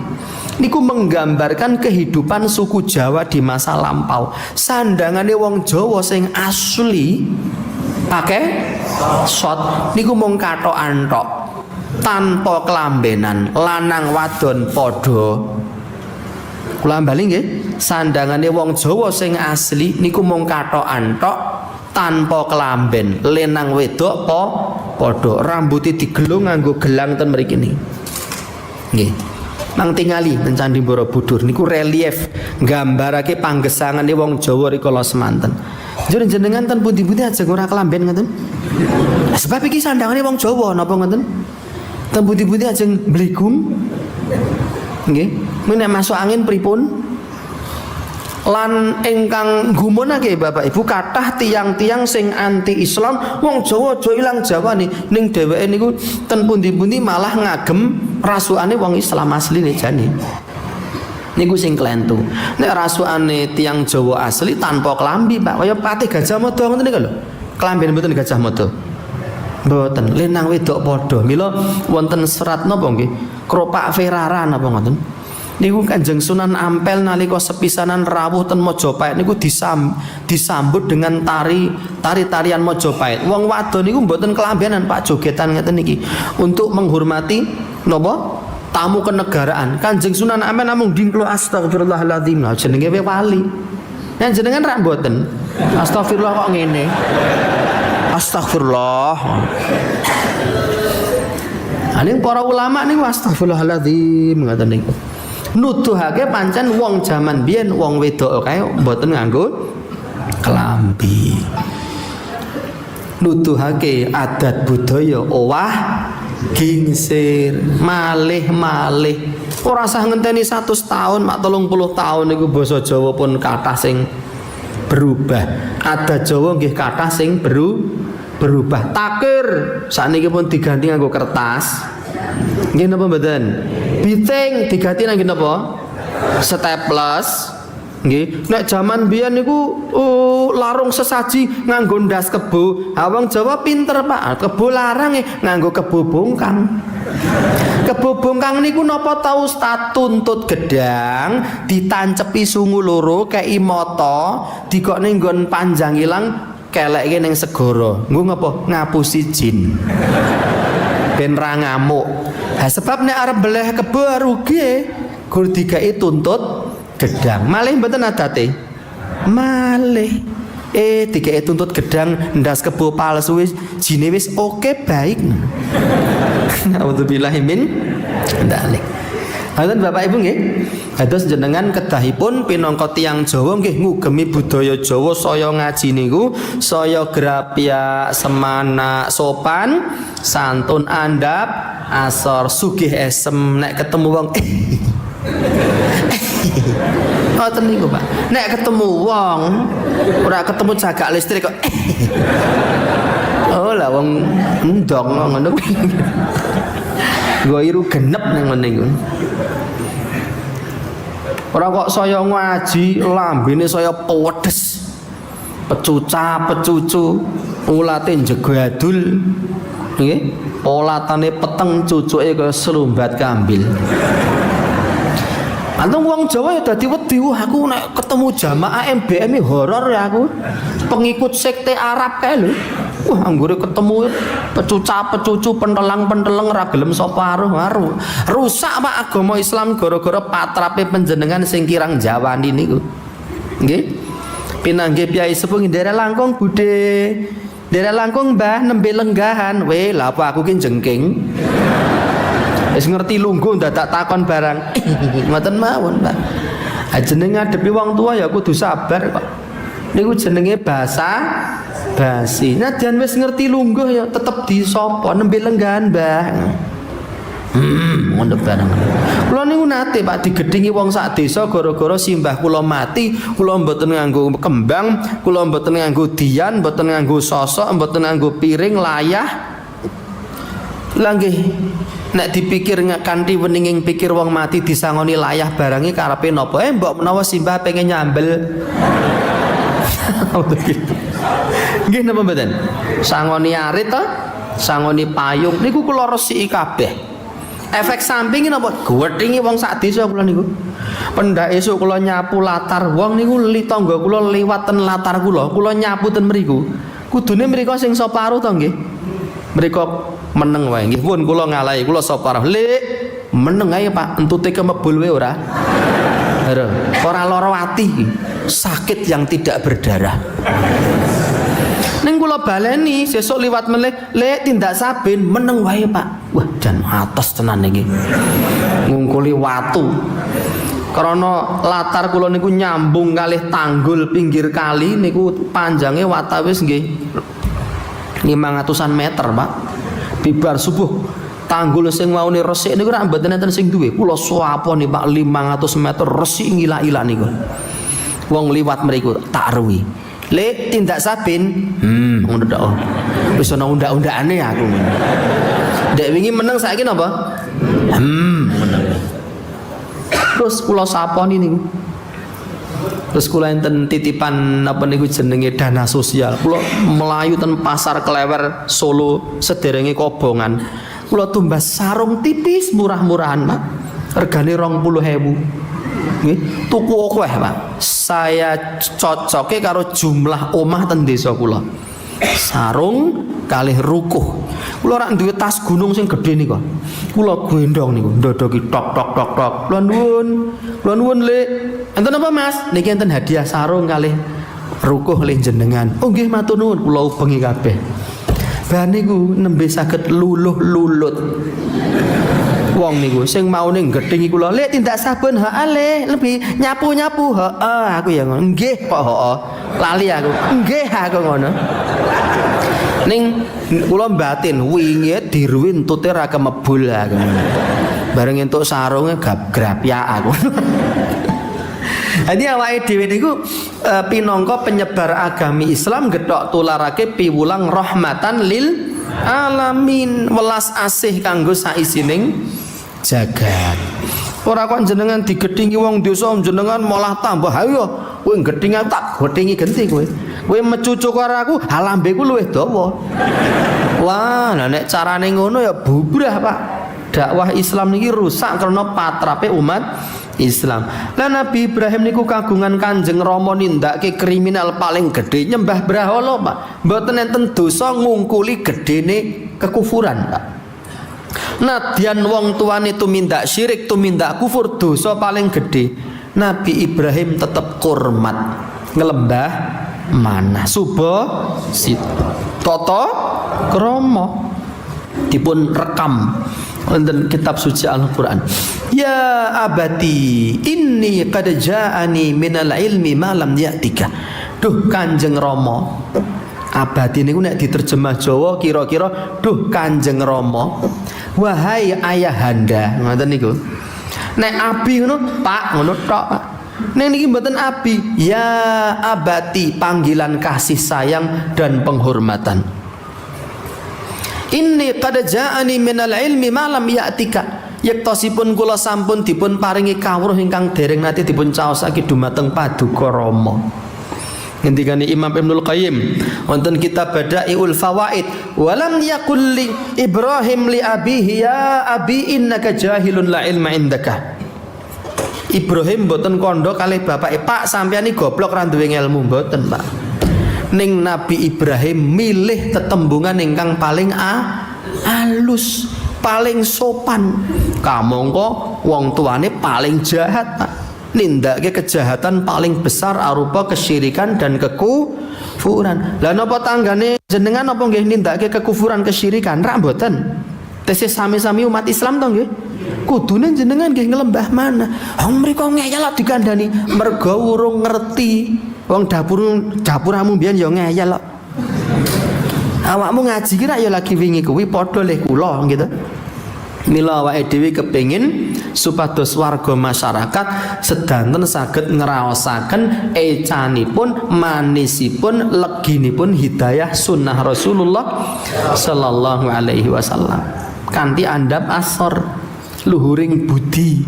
Niku menggambarkan kehidupan suku Jawa di masa lampau. Sandangane wong Jawa sing asli pakai shot niku mung kathokan tok. Tanpa kelambenan, lanang wadon padha. Kula bali nggih, sandangane wong Jawa sing asli niku mung kathokan tok. Tanpa kelamben, lenang wedok padha, rambuté digelung nganggo gelang ten mriki niki. Nggih. Nang tingali ten Candi Borobudur niku relief nggambarake panggesangane wong Jawa rikala semanten. Njur jenengan ten pundi-pundi ajeng ora kelamben ngoten. Sebab iki sandangane wong Jawa napa ngoten? Ten pundi-pundi ajeng blegung. Nggih. Nek masuk angin pripun? Lan ingkang gumunake Bapak Ibu kathah tiang-tiang sing anti Islam wong Jawa aja ilang Jawane ning dheweke niku ten pundi-pundi malah ngagem rasukane wong Islam asline jane. Niku sing klentu. Nek rasukane tiang Jawa asli tanpa klambi, Pak, kaya Patih Gajah Mada ngoten niku lho. Klambi mboten Gajah Mada. Mboten, lenang wedok padha. Mila wonten serat napa nggih? Kropak Ferrara napa ngoten? Niku Kanjeng Sunan Ampel nalika sepisanan rawuh ten Majapahit niku disambut dengan tarian Majapahit. Wong wadon niku mboten kelambenan, Pak, jogetan ngeten niki untuk menghormati napa? Tamu kenegaraan. Kanjeng Sunan Ampel namung dingklo astagfirullahaladzim. Lah jenenge wali. Yen jenengan rak mboten. Astagfirullah kok ngene. Astagfirullah. Aning para ulama niku astagfirullahaladzim ngaten niku. Nuduhake pancen wong jaman biyen wong wedok kae mboten nganggo kelambi. Nuduhake adat budaya owah gingsir, malih-malih. Ora usah ngenteni 100 tahun, mak 30 tahun niku basa Jawa pun kathah sing berubah. Adat Jawa nggih kathah sing berubah. Takir sakniki pun diganti nganggo kertas. Nggih napa mboten? Biting diganti nang napa? Staples. Nggih. Nek jaman biyen niku larung sesaji nganggo ndas kebo. Ha wong Jawa pinter, Pak. Kebo larang nganggo kebo bongkang. Kebo bongkang niku napa ta Ustaz? Tuntut gedang ditancepi sungu loro kei mata, dikokne nggon panjang ilang keleke ning segara. Nggo ngapa? Ngapusi jin. Ben ra ngamuk. Ha sebab nek arep beleh kebo rugi gur digawe tuntut gedang. Malih mboten adate. Malih digawe tuntut gedang ndas kebo palsu wis jine wis oke baik. Nauzubillahi min dzalik. Haten Bapak Ibu nggih. Dados jenengan kedahipun pinangka tiyang Jawa nggih ngugemi budaya Jawa saya ngaji niku saya grapya semana sopan santun andap asor sugih esem nek ketemu wong ngoten niku Pak. Nek ketemu wong ora ketemu jagak listrik kok oh lah wong ndong ngono kuwi. Nggo iru genep nang ngene iku. Ora kok saya ngaji lambene saya pewedes. Pecuca-pecucu, ulate jegadul. Nggih, polatane peteng cucuke kaya selumbat kambil. Antung wong Jawa ya dadi wedi, aku nek ketemu jamaah MBM horor ya aku. Pengikut sekte Arab kae lho. Wah, anggure ketemu pecuca-pecucu pentelang-penteleng ra gelem sapa aruh. Rusak Pak agama Islam gara-gara patrape panjenengan sing kirang jawani niku. Nggih. Pinanggih piyai sepuh daerah langkung Budhe. Daerah langkung Mbah nembe lenggahan. Weh, lha apa aku ki jengking. Wis ngerti lungguh dadak takon barang. Ngoten mawon, Pak. Jeneng ngadepi wong tua ya kudu sabar kok. Niku jenenge basa-basi. Nadyan wis ngerti lungguh ya tetep disapa nembe lenggahan, Mbah. Ngono barang. Kula niku nate Pak digedhingi wong sak desa gara-gara simbah kula mati, kula mboten nganggo kembang, kula mboten nganggo dian, mboten nganggo sosok, mboten nganggo piring, layah. Lah nggih nek dipikir kanthi weninging pikir wong mati disangoni layah barangi karepe napa? Mbok menawa simbah pengen nyambel. Nggih napa mboten? Sangoni arit to, sangoni payung niku kula resiki kabeh. Efek samping napa? Gwethingi wong sak desa kula niku. Pendak esuk kula nyapu latar wong niku tangga kula liwat ten latar kula nyapu ten mriku. Kudune mriko sing separuh to nggih. Mriko meneng wae nggih. Pun kula ngalahi kula separuh. Lek meneng ae Pak, entute kemebul wae ora. Ora lara ati. Sakit yang tidak berdarah. Ning kula baleni sesuk liwat meneh, lek tindak saben meneng wae Pak. Wah, jan atos tenan iki. Ngungkuli watu. Karena latar kula niku nyambung kalih tanggul pinggir kali niku panjange watawis nggih 500-an meter, Pak. Bibar subuh tanggul sing waune resik niku ra mboten enten sing duwe. Kula suaponi Pak 500 meter resik ngila-ila niku. Wong liwat mriku tak ruwi. Lek tindak saben, ngono tok. Wis ana undak-undakane aku. Dek wingi meneng saiki napa? Meneng. Terus kula saponi niku. Terus kula enten titipan apa niku jenenge dana sosial. Kula melayu ten pasar Klewer Solo sederenge Kobongan. Kula tumbas sarung tipis murah-murahan, Pak. Regane 20.000. Nggih, tuku akeh, Pak. Saya cocoke karo jumlah omah ten desa kula. Sarung kalih rukuh. Kula rak duwe tas gunung sing gedhe niku. Kula gendong niku, ndodoki tok tok tok tok. Kula nuwun Lek. Enten apa Mas? Niki enten hadiah sarung kalih rukuh le jenengan. Oh nggih matur nuwun, kula ubengi kabeh. Bahan niku nembe saged luluh-lulut. Wong niku sing maune gedhingi kula, "Lek tindak sabun le, lebih nyapu-nyapu." Heeh, aku ya ngono. Nggih kok heeh. Lali aku. Nggih aku ngono. Ning kula batin wingi diruwi entute ra kemebul aku. Bareng entuk sarunge grapyak aku. Jadi awake dhewe niku pinangka penyebar agami Islam gethok tularake piwulang rahmatan lil alamin, welas asih kanggo saisining jagat. Ora kok jenengan digedhingi wong desa jenengan malah tambah ayo kowe gedhingi tak gedhingi genti kowe. Kowe mecucuk karo aku, halambeku luwih dawa. Wah, nah nek carane ngono ya bubrah, Pak. Dakwah Islam niki rusak karena patrape umat Islam. Lah Nabi Ibrahim niku kagungan Kanjeng Rama nindakake kriminal paling gedhe nyembah brahala, Pak. Mboten enten dosa ngungkuli gedene kekufuran, Pak. Nadyan wong tuane tumindak syirik, tumindak kufur, dosa paling gedhe. Nabi Ibrahim tetep kurmat ngelembah mana suba sit toto kromo dipun rekam wonten kitab suci Al-Qur'an. Ya abati inni qad ja'ani minal ilmi ma lam ya'tika. Duh Kanjeng Rama. Abadi niku nek diterjemah Jawa kira-kira duh Kanjeng Rama. Wahai ayahanda, ngoten niku. Nek abi ngono, Pak, ngono tok, Pak. Nek niki mboten abi, ya abati panggilan kasih sayang dan penghormatan. Inni qad ja'ani minal ilmi ma lam ya'tika. Yektosipun kula sampun dipun paringi kawruh ingkang dereng nate dipun caosake dumateng Paduka Rama. Ngendikane Imam Ibnul Qayyim wonten kitab Bada'iul Fawaid, walam yaqul li Ibrahim li abihi ya abi innaka jahilun la ilma indaka. Ibrahim mboten kandha kalih bapake, Pak sampeyan iki goblok ra duwe ilmu, mboten, Pak. Ning Nabi Ibrahim milih tetembungan ingkang paling alus, paling sopan. Kamangka wong tuane paling jahat, Pak. Nindake kejahatan paling besar arupa kesyirikan dan kekufuran. Lah napa tanggane jenengan napa nggih nindake kekufuran kesyirikan? Ra mboten. Tesih sami-sami umat Islam to nggih? kudune jenengan nggih nglembah mana? Wong mriko ngeyel dikandani mergo urung ngerti. Wong dapuramu mbiyen ya ngeyel kok. Awakmu ngaji ki rak ya lagi wingi kuwi padha leh kula gitu. Mila awake dhewe kepengin supados warga masyarakat sedanten saged ngraosaken ecanipun, manisipun, leginipun hidayah sunnah Rasulullah sallallahu alaihi wasallam. Kanthi andhap asor luhuring budi.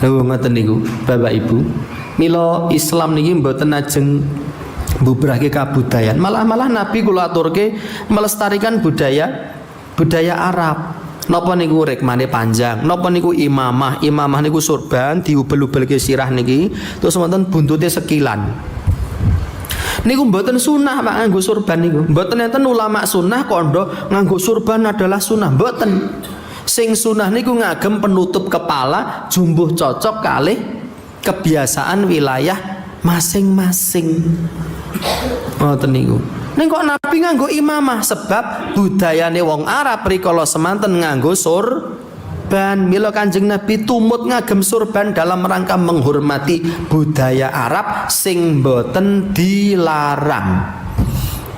Lha ngoten niku, Bapak Ibu. Mila Islam niki mboten ajeng bubrahke kabudayan. Malah Nabi kula aturke melestarikan budaya Arab. Napa niku rikmane panjang, napa niku imamah niku surban diubel-ubelke sirah niki, terus wonten buntute sekilan. Niku mboten sunah Pak nganggo surban niku. Mboten enten ulama sunah kondo nganggo surban adalah sunah, mboten. Sing sunah niku ngagem penutup kepala jumbuh cocok kalih kebiasaan wilayah masing-masing. Ngoten niku. Ning kok Nabi nganggo imamah sebab budayane wong Arab rikala semanten nganggo surban. Mila Kanjeng Nabi tumut ngagem surban dalam rangka menghormati budaya Arab sing boten dilarang.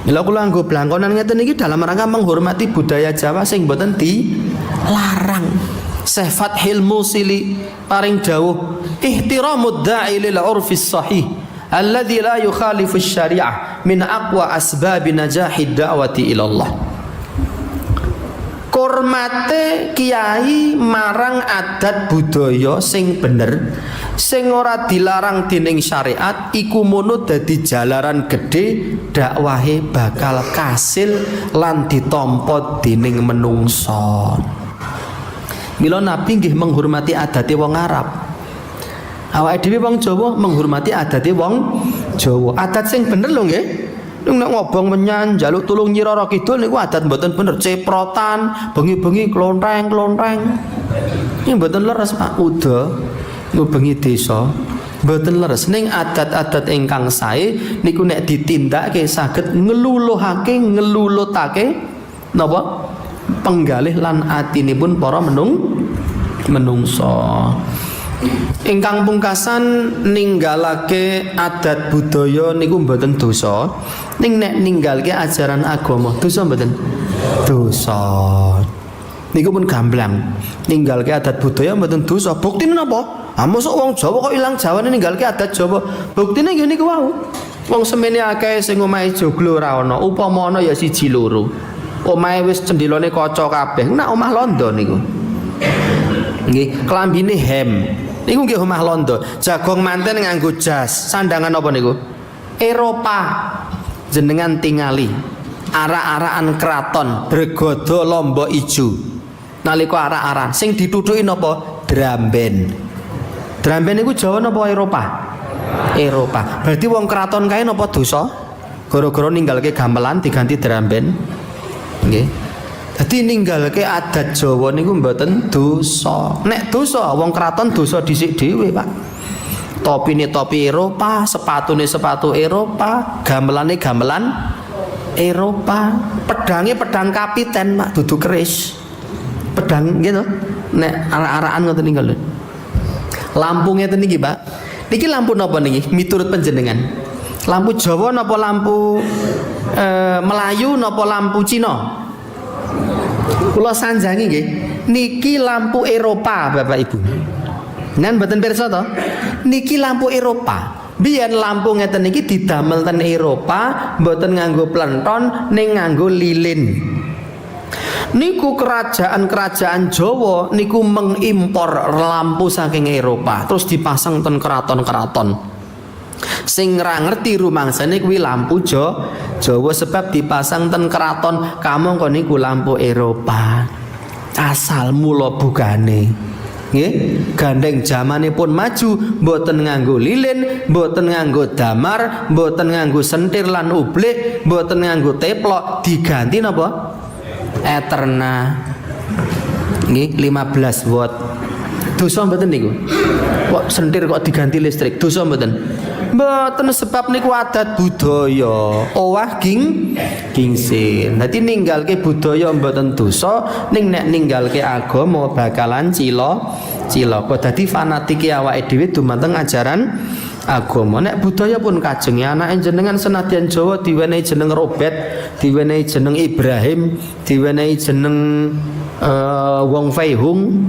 Mila kula nganggo blangkonan ngeten iki dalam rangka menghormati budaya Jawa sing boten dilarang. Syekh Fathil Musili paring dawuh ihtiramud da'i lil 'urfis sahih alladzi la yukhalifu syariah min aqwa asbabi najahid da'wati ilallah. Kurmate kiai marang adat budaya sing bener sing ora dilarang dening syariat iku mono dadi jalaran gedhe dakwahe bakal kasil lan ditampa dening menungsa. Mila Nabi nggih menghormati adate wong Arab. Awake dhewe wong Jawa menghormati adate wong Jawa. Adat sing bener lho nggih. Nek ngobong menyan njaluk tulung Nyi Roro Kidul niku adat mboten bener, ceprotan, bengi-bengi klontreng-klontreng. Iki mboten leres Pak Uda. Niku bengi desa mboten leres. Ning adat-adat ingkang sae niku nek ditindakake saged ngelulutake napa? Penggalih lan atinipun para menungso. Ingkang pungkasan ninggalake adat budaya niku mboten dosa. Ning nek ninggalke ajaran agama dosa mboten? Dosa. Niku pun gamblang. Ninggalke adat budaya mboten dosa. Buktine napa? Ah mosok wong Jawa kok ilang Jawane ninggalke adat Jawa. Buktine nggih niku wau. Wong semene akeh sing omahe joglo ora ana, upama ana ya siji loro. Omahe wis cendilane kaca kabeh. Nak omah londo niku. Nggih, klambine hem. Niku nggih omah londo. Jagong manten nganggo jas. Sandangan apa niku? Eropa. Jenengan tingali. Arak-arakan keraton, bergodo lombok ijo. Nalika arak-arak sing ditutuki napa? Dramben. Dramben niku Jawa napa Eropa? Eropa. Berarti wong keraton kae napa dosa? Gara-gara ninggalke gamelan diganti dramben. Nggih. Dadi ninggalke adat Jawa niku mboten dosa. Nek dosa wong keraton dosa dhisik dhewe, Pak. Topine topi Eropa, sepatune sepatu Eropa, gamelane gamelan Eropa, pedange pedang kapiten, Pak, dudu keris. Pedang gitu. Nek arak-arakan ngoten niku lho. Lampu ngeten niki, Pak. Niki lampu napa niki? Miturut panjenengan. Lampu Jawa napa lampu Melayu napa lampu Cina? Kula sanjangi nggih. Niki lampu Eropa, Bapak Ibu. Nan mboten pirsa to? Niki lampu Eropa. Biyen lampu ngeten niki didamel ten Eropa, mboten nganggo plenton ning nganggo lilin. Niku kerajaan-kerajaan Jawa niku mengimpor lampu saking Eropa, terus dipasang ten keraton-keraton. Sing ra ngerti rumangsane kuwi lampu Jawa sebab dipasang ten keraton, kamangka niku lampu Eropa. Asal mula bukane. Nggih, gandeng zamanipun maju, mboten nganggo lilin, mboten nganggo damar, mboten nganggo sentir lan ublik, mboten nganggo teplok, diganti napa? Eterna. Nggih, 15 watt. Dosa mboten niku? Kok sentir kok diganti listrik? Dosa mboten? Mboten sebab niku adat budaya. Owah gingsin. Dadi ninggalke budaya mboten dosa, ning nek ninggalke agama bakalan cilaka. Dadi fanatike awake dhewe dumateng ajaran agama. Nek budaya pun kajeng anake jenengan senadyan Jawa diwenehi jeneng Robert, diwenehi jeneng Ibrahim, diwenehi jeneng Wong Fei Hung.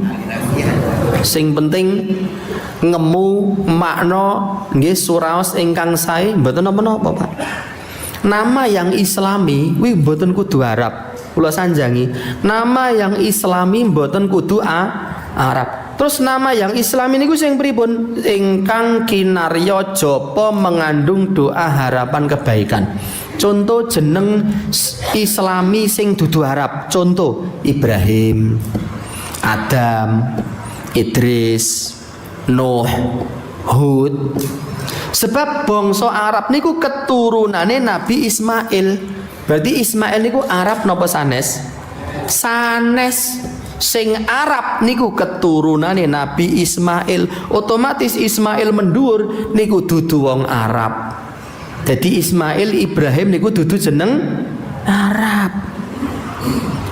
Sing penting ngemu makna nggih suraos ingkang sae mboten napa-napa Pak. Nama yang islami kuwi mboten kudu Arab. Kula sanjangi, nama yang islami mboten kudu Arab. Terus nama yang islami niku sing pripun? Ingkang kinarya japa mengandung doa harapan kebaikan. Contoh jeneng islami sing dudu Arab. Contoh Ibrahim, Adam, Idris, Nuh, Hud. Sebab bangsa Arab niku keturunane Nabi Ismail. Berarti Ismail niku Arab napa sanes? Sanes. Sing Arab niku keturunane Nabi Ismail. Otomatis Ismail mendur niku dudu wong Arab. Jadi Ismail Ibrahim niku dudu jeneng Arab.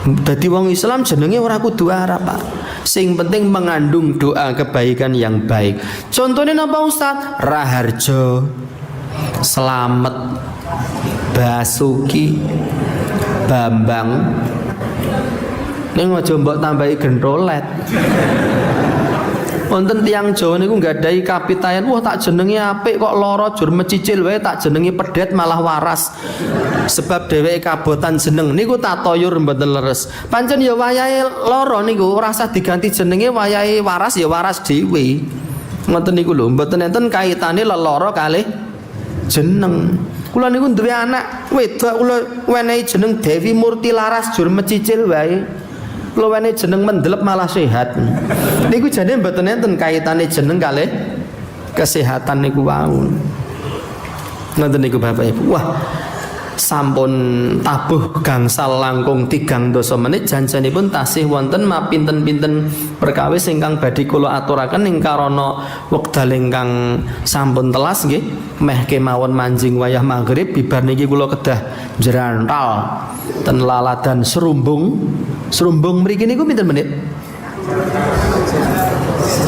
Dadi wong Islam jenenge ora kudu Arab, Pak. Sing penting mengandung doa kebaikan yang baik. Contohnya napa Ustaz? Raharjo, Slamet, Basuki, Bambang. Ning aja mbok tambahi gentolet. Wonten tiyang Jawa niku nggadahi kapitayan, wah tak jenenge apik kok lara jur mecicil wae tak jenenge pedet malah waras. Sebab dheweke kabotan jeneng niku tak toyur mboten leres. Pancen ya wayahe lara niku ora usah diganti jenenge, wayahe waras ya waras dhewe. Ngoten niku lho, mboten enten kaitane lelara kalih jeneng. Kula niku duwe anak wedok kula wenehi jeneng Dewi Murti Laras jur mecicil wae. Kula wenehi jeneng mendelep malah sehat. Niku jane mboten enten kaitane jeneng kalih kesehatan niku wau. Ngoten niku Bapak Ibu. Wah, sampun tabuh gangsal langkung 3 menit janjenipun tasih wonten mapinten-pinten perkawis ingkang badhe kula aturaken ing karana wekdal ingkang sampun telas nggih meh kemawon manjing wayah maghrib bibar niki kula kedah njrantal ten laladan Serumbung. Serumbung mriki niku pinten menit?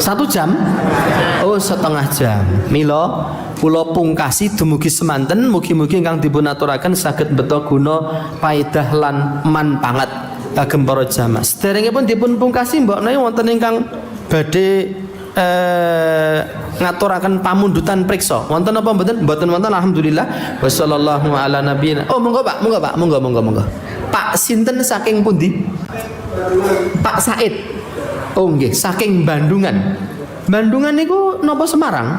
1 jam? Oh, setengah jam. Mila kula pungkasi dumugi semanten, mugi-mugi ingkang dipun aturaken saged beto guna paedah lan manpangat kagem para jamaah. Sederengipun dipun pungkasi mbok menawi wonten ingkang badhe ngaturaken pamundutan priksa. Wonten apa mboten? Mboten wonten alhamdulillah. Wassallallahu ala nabiyina. Oh, monggo Pak, monggo. Pak sinten saking pundi? Pak Said. Oh nggih, saking Bandungan. Bandungan niku napa Semarang?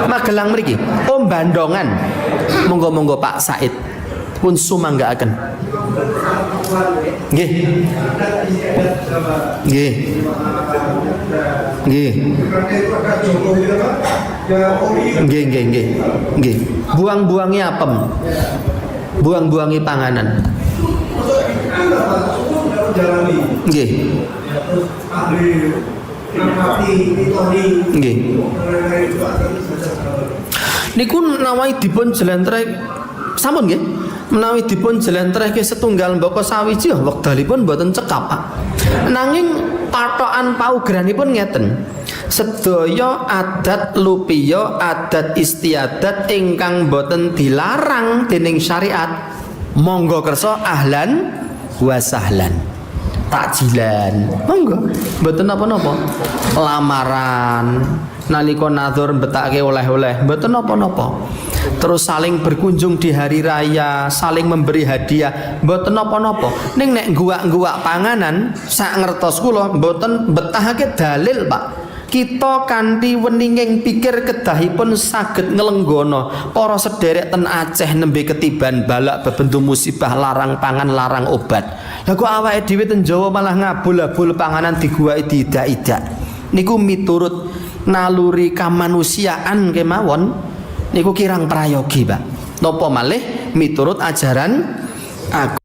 Magelang mriki. Oh Bandongan. Monggo Pak Said pun sumanggaaken. Nggih. Nggih. Nggih. Nggih. Buang-buangi apem. Buang-buangi panganan. Nggih. Nggih. Niku nawahi dipun jlentreh sampun nggih. Menawi dipun jlentrehke setunggal mbaka sawiji wekdalipun mboten cekap, Pak. Nanging patokan paugranipun ngeten. Sedaya adat lupiya, adat istiadat ingkang boten dilarang dening syariat, monggo kersa ahlan wa sahlan. Takjilan, monggo, mboten napa-napa. Lamaran, nalika nadzur betake oleh-oleh, mboten napa-napa. Terus saling berkunjung di hari raya, saling memberi hadiah, mboten napa-napa. Ning nek guwak-guwak panganan, sak ngertos kula mboten betahake dalil, Pak. Kita kanthi weninging pikir kedahipun saged nglenggono para sederek ten Aceh nembe ketiban balak bebendu musibah larang pangan larang obat. Lah kok awake dhewe ten Jawa malah ngabul-abul panganan diguwaki diidak-idak. Niku miturut naluri kamanusiaan kemawon niku kirang prayogi, Pak. Napa malih miturut ajaran agama.